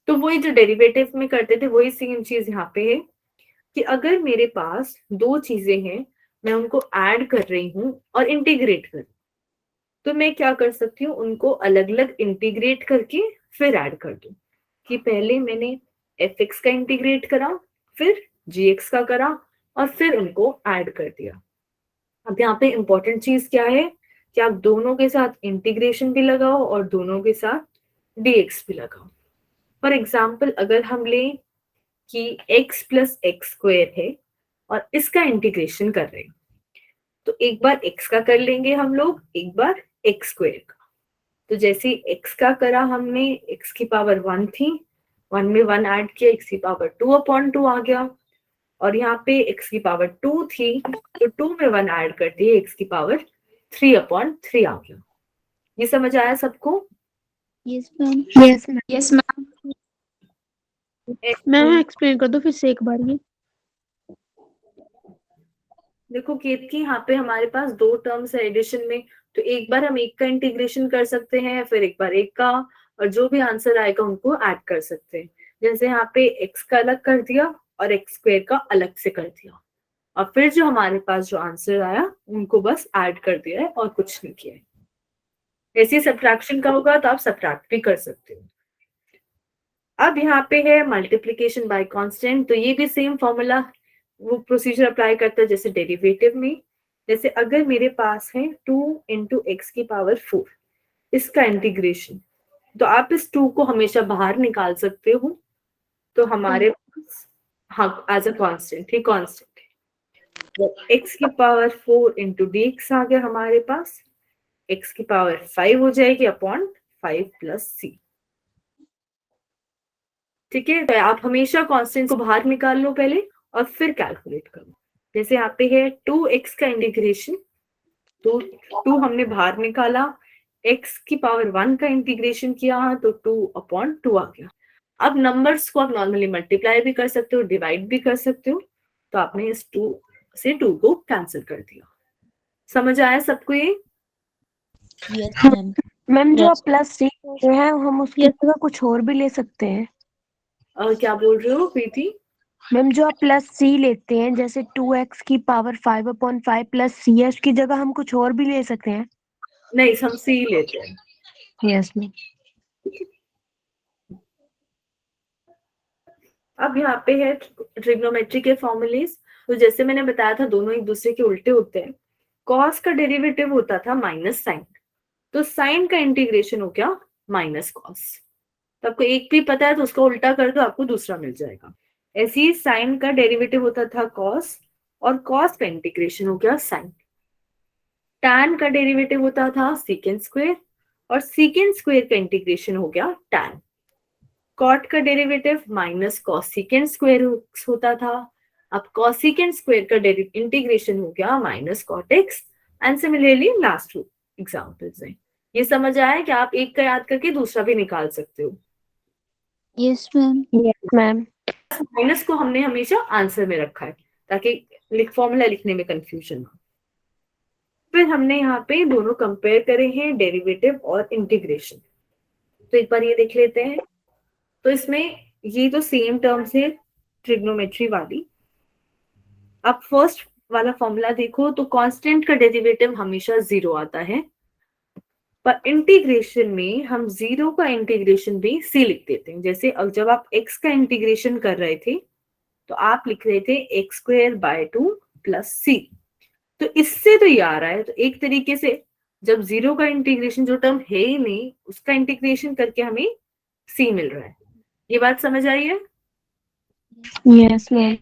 तो वही जो डेरिवेटिव में करते थे वही सेम चीज यहाँ पे है, कि अगर मेरे पास दो चीजें हैं, मैं उनको ऐड कर रही हूँ और इंटीग्रेट कर, तो मैं क्या कर सकती हूँ, उनको अलग अलग इंटीग्रेट करके फिर ऐड कर दूं। कि पहले मैंने fx का इंटीग्रेट करा, फिर gx का करा और फिर उनको ऐड कर दिया। अब यहाँ पे इंपॉर्टेंट चीज क्या है कि आप दोनों के साथ इंटीग्रेशन भी लगाओ और दोनों के साथ dx भी लगाओ। फॉर एग्जाम्पल अगर हम लें कि x प्लस एक्स स्क्वायर है और इसका इंटीग्रेशन कर रहे हैं, तो एक बार x का कर लेंगे हम लोग, एक बार एक्स स्क्वायर का। तो जैसे x का करा हमने, x की पावर 1 थी, 1 में 1 ऐड किया, x की पावर 2/2 आ गया, और यहाँ पे x की पावर 2 थी तो 2 में 1 ऐड कर दिए, x की पावर 3/3 आ गया। ये समझ आया सबको? Yes, ma'am. Yes, ma'am. Yes, ma'am. मैं एक्सप्लेन कर दो फिर से एक बार ये. देखो केतकी, यहाँ पे हमारे पास दो टर्म्स है एडिशन में, तो एक बार हम एक का इंटीग्रेशन कर सकते हैं, फिर एक बार एक का, और जो भी आंसर आएगा उनको ऐड कर सकते हैं। जैसे यहाँ पे x का अलग कर दिया और x स्क्वायर का अलग से कर दिया, और फिर जो हमारे पास जो आंसर आया उनको बस ऐड कर दिया है और कुछ नहीं किया है। ऐसे सब्ट्रैक्शन का होगा तो आप सब्ट्रैक्ट भी कर सकते हो। अब यहाँ पे है मल्टीप्लीकेशन बाय कांस्टेंट, तो ये भी सेम फॉर्मूला वो प्रोसीजर अप्लाई करता है जैसे डेरिवेटिव में। जैसे अगर मेरे पास है 2 इंटू एक्स की पावर 4, इसका इंटीग्रेशन, तो आप इस 2 को हमेशा बाहर निकाल सकते हो। तो हमारे पास हाँ एज अ कांस्टेंट, ठीक कांस्टेंट है, एक्स की पावर 4 इंटू डी एक्स आ गया हमारे पास, एक्स की पावर 5 हो जाएगी अपॉन 5 प्लस सी। ठीक है, तो आप हमेशा कांस्टेंट को बाहर निकाल लो पहले और फिर कैलकुलेट करो। जैसे यहाँ पे है 2x का इंटीग्रेशन, तो 2 हमने बाहर निकाला, x की पावर 1 का इंटीग्रेशन किया तो 2/2 आ गया। अब नंबर्स को आप नॉर्मली मल्टीप्लाई भी कर सकते हो, डिवाइड भी कर सकते हो, तो आपने इस 2 से 2 को कैंसिल कर दिया। समझ आया सबको ये? Yes ma'am. मैम जो Yes. आप प्लस सी कर रहे हैं हम उसकी जगह कुछ और भी ले सकते हैं। क्या बोल रहे हो प्रीति? मैम जो आप प्लस सी लेते हैं जैसे 2x की पावर 5/5 प्लस सी है, उसकी जगह हम कुछ और भी ले सकते हैं। नहीं, हम सी लेते हैं। Yes ma'am. अब यहाँ पे है ट्रिग्नोमेट्री के फॉर्मूलेज। तो जैसे मैंने बताया था दोनों एक दूसरे के उल्टे होते हैं। कॉस का डेरिवेटिव होता था माइनस साइन, तो साइन का इंटीग्रेशन हो गया माइनस कॉस। तो आपको एक भी पता है तो उसका उल्टा कर दो, आपको दूसरा मिल जाएगा। ऐसे ही साइन का डेरिवेटिव होता था कॉस, और कॉस का इंटीग्रेशन हो गया साइन। टैन का डेरिवेटिव होता था सीकेंड स्क्वायर, और सीकेंड स्क्वायर का इंटीग्रेशन हो गया टैन। कॉट का डेरिवेटिव माइनस कॉसिकेंड स्क्वायर होता था, अब कॉसिकेंड स्क्वायर का इंटीग्रेशन हो गया minus cot x. And similarly last two examples हैं। ये समझ आया कि आप एक का याद करके दूसरा भी निकाल सकते हो। Yes ma'am. Yes ma'am. Minus को हमने हमेशा आंसर में रखा है ताकि फॉर्मूला लिखने में कंफ्यूजन ना। फिर हमने यहाँ पे दोनों कंपेयर करे हैं, डेरिवेटिव और इंटीग्रेशन। तो एक बार ये देख लेते हैं। तो इसमें ये तो सेम टर्म्स है ट्रिग्नोमेट्री वाली। अब फर्स्ट वाला फॉर्मूला देखो, तो कांस्टेंट का डेरिवेटिव हमेशा 0 आता है, पर इंटीग्रेशन में हम 0 का इंटीग्रेशन भी सी लिख देते हैं। जैसे अब जब आप x का इंटीग्रेशन कर रहे थे तो आप लिख रहे थे x²/2 प्लस सी। तो इससे तो ये आ रहा है, तो एक तरीके से जब 0 का इंटीग्रेशन, जो टर्म है ही नहीं, उसका इंटीग्रेशन करके हमें सी मिल रहा है। ये बात समझ आई है? Yes ma'am.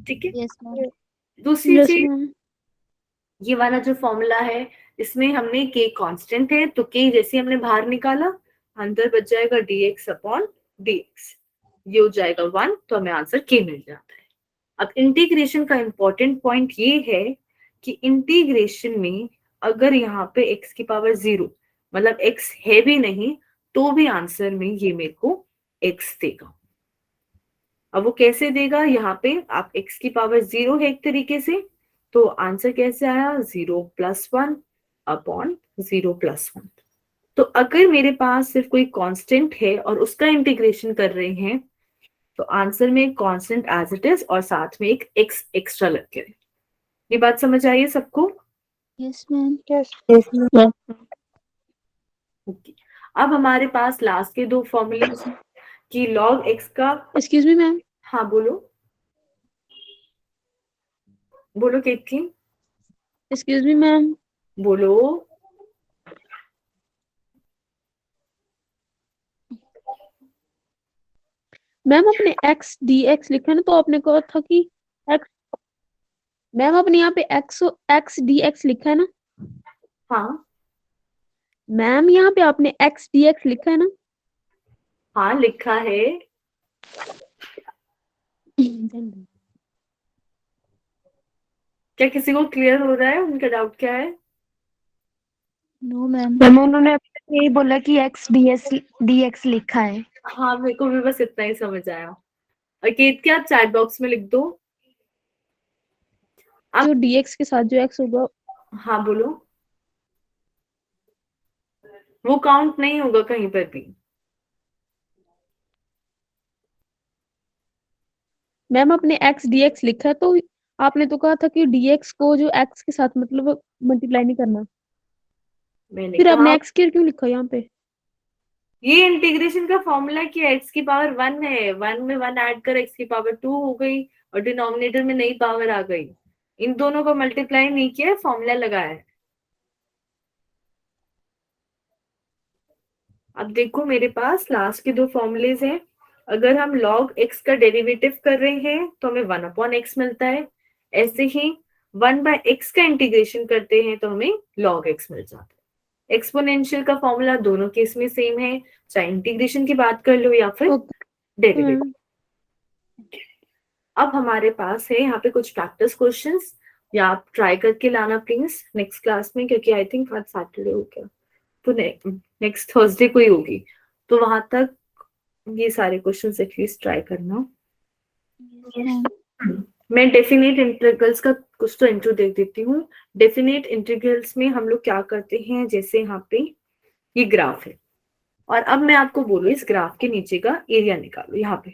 ठीक है। Yes ma'am. दूसरी यस चीज, मैम। ये वाला जो फॉर्मूला है इसमें हमने k कांस्टेंट है, तो k जैसे हमने बाहर निकाला, अंदर बच जाएगा dx/dx, ये हो जाएगा 1, तो हमें आंसर k मिल जाता है। अब इंटीग्रेशन का इंपॉर्टेंट पॉइंट ये है कि इंटीग्रेशन में अगर यहाँ पे x की पावर 0, मतलब x है भी नहीं, तो भी आंसर में ये मेरे को x देगा। अब वो कैसे देगा? यहाँ पे आप x की पावर 0 है एक तरीके से, तो आंसर कैसे आया? 0+1/0+1। तो अगर मेरे पास सिर्फ कोई कांस्टेंट है और उसका इंटीग्रेशन कर रहे हैं, तो आंसर में कांस्टेंट एज इट इज और साथ में एक x एक्स्ट्रा लग गया। ये बात समझ आई है सबको? Yes ma'am. ओके। अब हमारे पास लास्ट के दो फॉर्मूले कि log x का, एक्सक्यूज मी मैम। हाँ बोलो बोलो केतकी, एक्सक्यूज मी मैम। बोलो। मैम अपने x dx लिखा है ना, तो आपने कहा था कि x, मैम अपने यहाँ पे x dx लिखा है ना। हाँ मैम यहाँ पे आपने x dx लिखा है ना। हाँ लिखा है। क्या किसी को क्लियर हो रहा है? उनका डाउट क्या है? No ma'am. मैम उन्होंने अभी तक यही बोला कि x dx लिखा है। हाँ मेरे को भी बस इतना ही समझ आया। और केतकी आप चैट बॉक्स में लिख दो। जो dx के साथ जो x होगा। हाँ बोलो। वो काउंट नहीं होगा कहीं पर भी। मैम अपने x dx लिखा है, तो आपने तो कहा था कि dx को जो x के साथ मतलब मल्टीप्लाई नहीं करना। मैंने फिर आपने कहा एक्स स्क्वायर क्यों लिखा यहाँ पे? ये इंटीग्रेशन का फॉर्मूला क्या है, एक्स की पावर 1 है, 1 में 1 ऐड कर एक्स की पावर 2 हो गई और डिनोमिनेटर में नई पावर आ गई। इन दोनों को मल्टीप्लाई नहीं किया, फॉर्मूला लगाया है। अब देखो मेरे पास लास्ट के दो फॉर्मूलेज हैं। अगर हम log x का डेरिवेटिव कर रहे हैं तो हमें 1/x मिलता है। ऐसे ही 1/x का इंटीग्रेशन करते हैं तो हमें log x मिल जाता है। एक्सपोनेंशियल का फॉर्मूला दोनों केस में सेम है, चाहे इंटीग्रेशन की बात कर लो या फिर ओके डेरिवेटिव। अब हमारे पास है यहाँ पे कुछ प्रैक्टिस क्वेश्चंस, या आप ट्राई करके लाना प्लीज नेक्स्ट क्लास में, क्योंकि आई थिंक आज सैटरडे हो गया तो नेक्स्ट थर्सडे को ही होगी, तो वहां तक ये सारे क्वेश्चंस एटलीस्ट ट्राई करना। मैं डेफिनेट इंटीग्रल्स का कुछ तो इंट्रो दे देती हूँ। डेफिनेट इंटीग्रल्स में हम लोग क्या करते हैं, जैसे यहाँ पे ये ग्राफ है और अब मैं आपको बोलूँ इस ग्राफ के नीचे का एरिया निकालो यहाँ पे,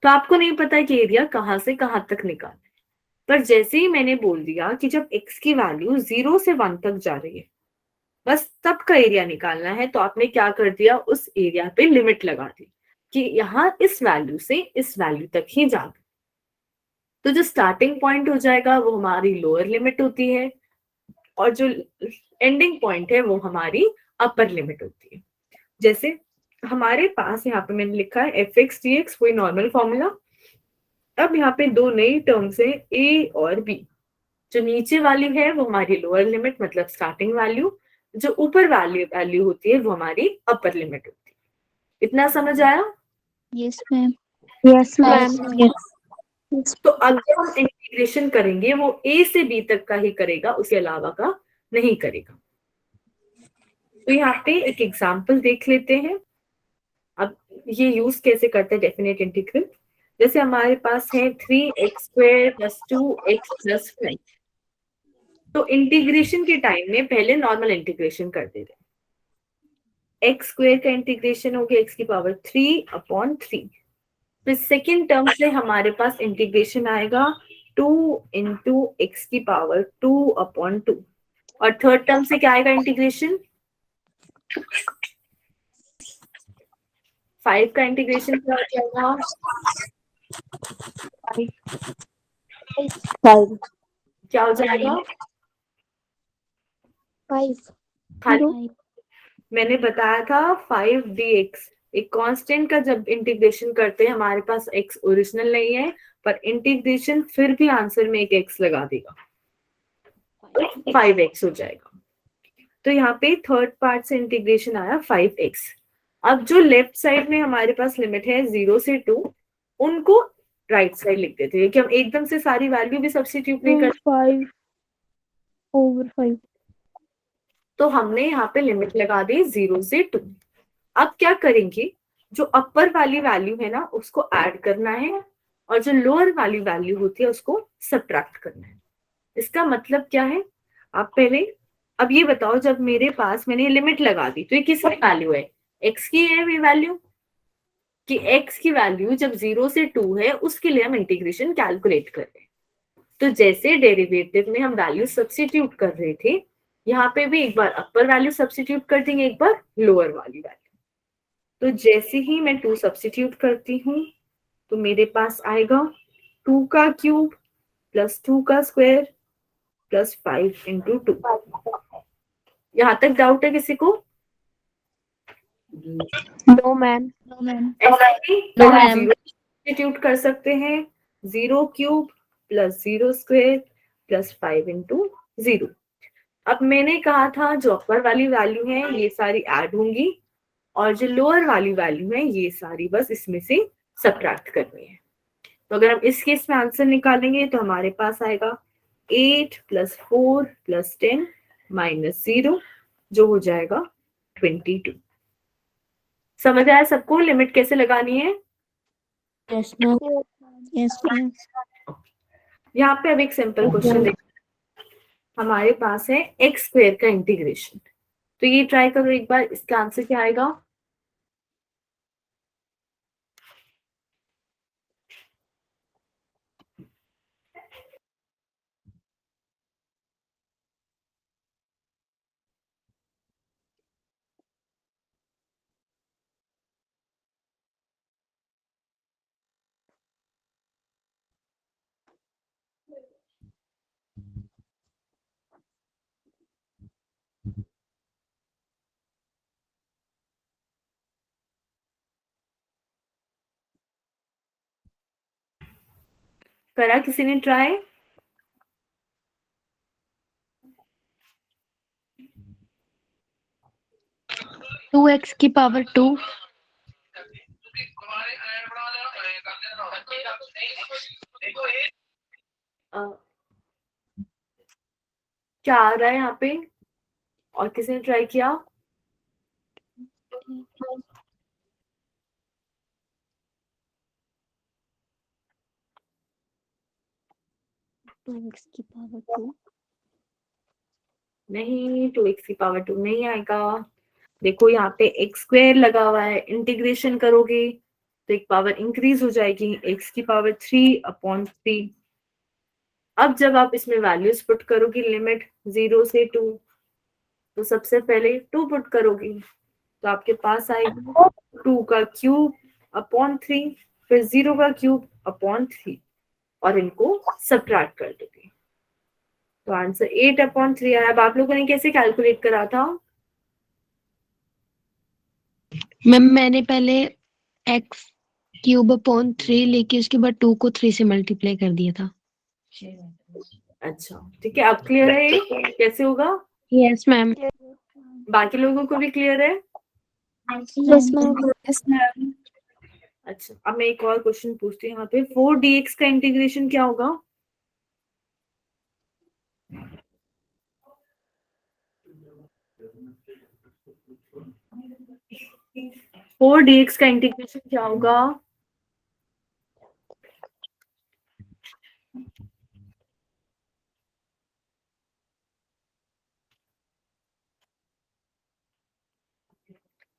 तो आपको नहीं पता है कि एरिया कहाँ से कहाँ तक निकालना है, पर जैसे ही मैंने बोल दिया कि जब x की वैल्यू 0 से 1 तक जा रही है बस तब का एरिया निकालना है, तो आपने क्या कर दिया, उस एरिया पे लिमिट लगा दी कि यहाँ इस वैल्यू से इस वैल्यू तक ही जाना। तो जो स्टार्टिंग पॉइंट हो जाएगा वो हमारी लोअर लिमिट होती है और जो एंडिंग पॉइंट है वो हमारी अपर लिमिट होती है। जैसे हमारे पास यहाँ पे मैंने लिखा है fx dx, वही नॉर्मल फॉर्मूला। अब यहाँ पे दो नई टर्म्स है a और b। जो नीचे वाली है वो हमारी लोअर लिमिट मतलब स्टार्टिंग वैल्यू, जो ऊपर वैल्यू होती है वो हमारी अपर लिमिट होती है। इतना समझ आया? Yes ma'am. Yes ma'am. तो अगर हम इंटीग्रेशन करेंगे वो a से b तक का ही करेगा, उसके अलावा का नहीं करेगा। तो यहाँ पे एक एग्जाम्पल देख लेते हैं। अब ये यूज कैसे करते हैं डेफिनेट इंटीग्रल। जैसे हमारे पास है 3x² + 2x + 5। तो इंटीग्रेशन के टाइम में पहले नॉर्मल इंटीग्रेशन कर देते हैं। x² का इंटीग्रेशन हो गया x की पावर 3/3। फिर सेकेंड टर्म से हमारे पास इंटीग्रेशन आएगा 2 × x की पावर 2/2। और थर्ड टर्म से क्या आएगा इंटीग्रेशन, 5 का इंटीग्रेशन क्या हो जाएगा, 5 क्या हो जाएगा 5 हाँ, मैंने बताया था 5 dx। एक कांस्टेंट का जब इंटीग्रेशन करते हैं हमारे पास x ओरिजिनल नहीं है, पर इंटीग्रेशन फिर भी आंसर में एक x लगा देगा, 5x हो जाएगा। तो यहाँ पे थर्ड पार्ट से इंटीग्रेशन आया 5x। अब जो लेफ्ट साइड में हमारे पास लिमिट है 0 से 2, उनको राइट साइड लिख देते हैं कि हम एकदम से सारी वैल्यू भी सब्स्टिट्यूट नहीं कर। 5/5। तो हमने यहाँ पे लिमिट लगा दी 0 से 2। अब क्या करेंगे, जो अपर वाली वैल्यू है ना उसको ऐड करना है और जो लोअर वाली वैल्यू होती है उसको सब्ट्रैक्ट करना है। इसका मतलब क्या है, आप पहले अब ये बताओ, जब मेरे पास मैंने लिमिट लगा दी तो ये किसकी वैल्यू है, x की है ये वैल्यू, कि x की वैल्यू जब 0 से 2 है उसके लिए हम इंटीग्रेशन कैलकुलेट कर रहे हैं। तो जैसे डेरिवेटिव में हम वैल्यू सब्स्टिट्यूट कर रहे थे, यहाँ पे भी एक बार अपर वैल्यू सब्स्टिट्यूट कर देंगे, एक बार लोअर वाली वैल्यू। तो जैसे ही मैं 2 सब्स्टिट्यूट करती हूँ तो मेरे पास आएगा 2 का क्यूब + 2 का स्क्वायर + 5 × 2। यहाँ तक डाउट है किसी को? No ma'am. ऐसा ही हम जीरो सब्स्टिट्यूट कर सकते हैं, 0 क्यूब + 0 स्क्वायर + 5 × 0। अब मैंने कहा था जो अपर वाली वैल्यू है ये सारी ऐड होंगी और जो लोअर वाली वैल्यू है ये सारी बस इसमें से सब्ट्रैक्ट करनी है। तो अगर हम इस केस में आंसर निकालेंगे तो हमारे पास आएगा 8 + 4 + 10 - 0, जो हो जाएगा 22। समझ आया सबको लिमिट कैसे लगानी है? Yes ma'am. Yes ma'am. यहाँ पे अब एक सिंपल क्वेश्चन देखो। हमारे पास है x² का इंटीग्रेशन, तो ये ट्राई करो एक बार, इसका आंसर क्या आएगा? करा किसी ने ट्राई? टू एक्स की पावर 2 क्या आ रहा है यहाँ पे? और किसी ने ट्राई किया? टू एक्स की पावर 2 नहीं, 2x की पावर 2 नहीं आएगा। देखो यहाँ पे x स्क्वायर लगा हुआ है, इंटीग्रेशन करोगे तो एक पावर इंक्रीज हो जाएगी, x की पावर 3/3। अब जब आप इसमें वैल्यूज पुट करोगे लिमिट 0 से 2, तो सबसे पहले 2 पुट करोगे तो आपके पास आएगा 2 का क्यूब अपॉन 3, फिर 0 का क्यूब अपॉन 3 और इनको सब्ट्रैक्ट कर दोगे तो आंसर 8/3 आया। अब आप लोगों ने कैसे कैलकुलेट करा था? मैम मैंने पहले एक्स क्यूब अपॉन 3 लेके उसके बाद 2 को 3 से मल्टीप्लाई कर दिया था। अच्छा ठीक है, अब क्लियर है ये कैसे होगा? Yes ma'am. बाकी लोगों को भी क्लियर है? Yes ma'am. अच्छा, अब मैं एक और क्वेश्चन पूछती हूँ यहाँ पे, 4dx का इंटीग्रेशन क्या होगा? फोर डी एक्स का इंटीग्रेशन क्या होगा?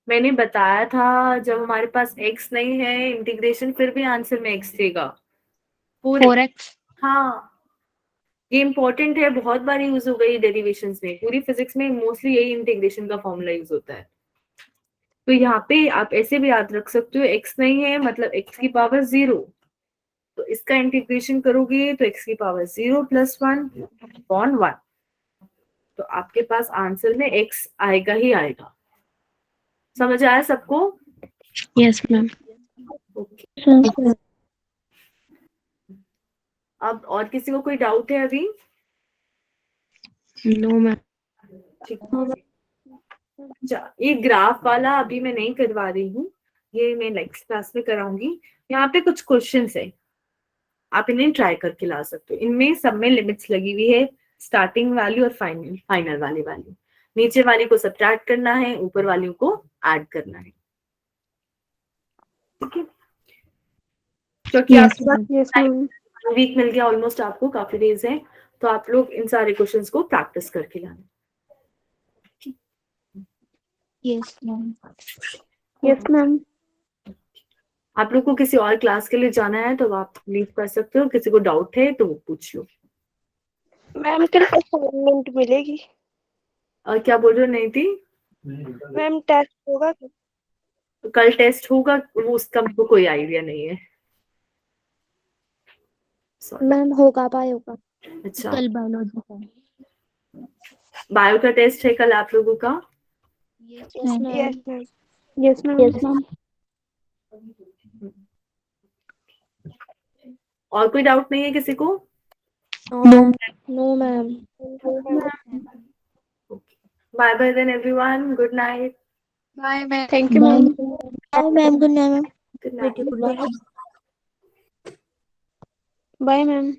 मैंने बताया था जब हमारे पास x नहीं है इंटीग्रेशन फिर भी आंसर में x देगा। 4x। हाँ, ये इंपॉर्टेंट है, बहुत बार यूज हो गई डेरिवेशंस में, पूरी फिजिक्स में मोस्टली यही इंटीग्रेशन का फॉर्मूला यूज होता है। तो यहाँ पे आप ऐसे भी याद रख सकते हो, x नहीं है मतलब x की पावर 0, तो इसका इंटीग्रेशन करोगे तो x की पावर 0 + 1/1, तो आपके पास आंसर में x आएगा ही आएगा। समझ आया सबको? Yes ma'am. ओके, अब और किसी को कोई डाउट है अभी? No ma'am. ठीक है, ये ग्राफ वाला अभी मैं नहीं करवा रही हूँ, ये मैं नेक्स्ट क्लास में कराऊंगी। यहाँ पे कुछ क्वेश्चंस है, आप इन्हें ट्राई करके ला सकते हो। इनमें सब में लिमिट्स लगी हुई है, स्टार्टिंग वैल्यू और फाइनल वाली वैल्यू। नीचे वाली को सब्ट्रैक्ट करना है, ऊपर वाली को ऐड करना है। ठीक है, क्योंकि आपको वीक मिल गया ऑलमोस्ट, आपको काफी डेज है, तो आप लोग इन सारे क्वेश्चंस को प्रैक्टिस करके लाना। Yes ma'am. Yes ma'am. आप लोग को किसी और क्लास के लिए जाना है तो आप लीव कर सकते हो, किसी को डाउट है तो वो पूछ लो। मैम कल असाइनमेंट मिलेगी? और क्या बोल रहे हो नहीं थी? मैम टेस्ट होगा? कल टेस्ट होगा, वो उसका मेरे को कोई आइडिया नहीं है। Sorry. मैम होगा बायो का। अच्छा, कल बायोलॉजी का। बायो का टेस्ट है कल आप लोगों का? Yes yes ma'am. Ma'am. Yes ma'am. और कोई डाउट नहीं है किसी को? No ma'am. Bye bye then everyone, good night. Bye ma'am. Thank you ma'am. Bye ma'am. Good night ma'am. Good night. Bye ma'am.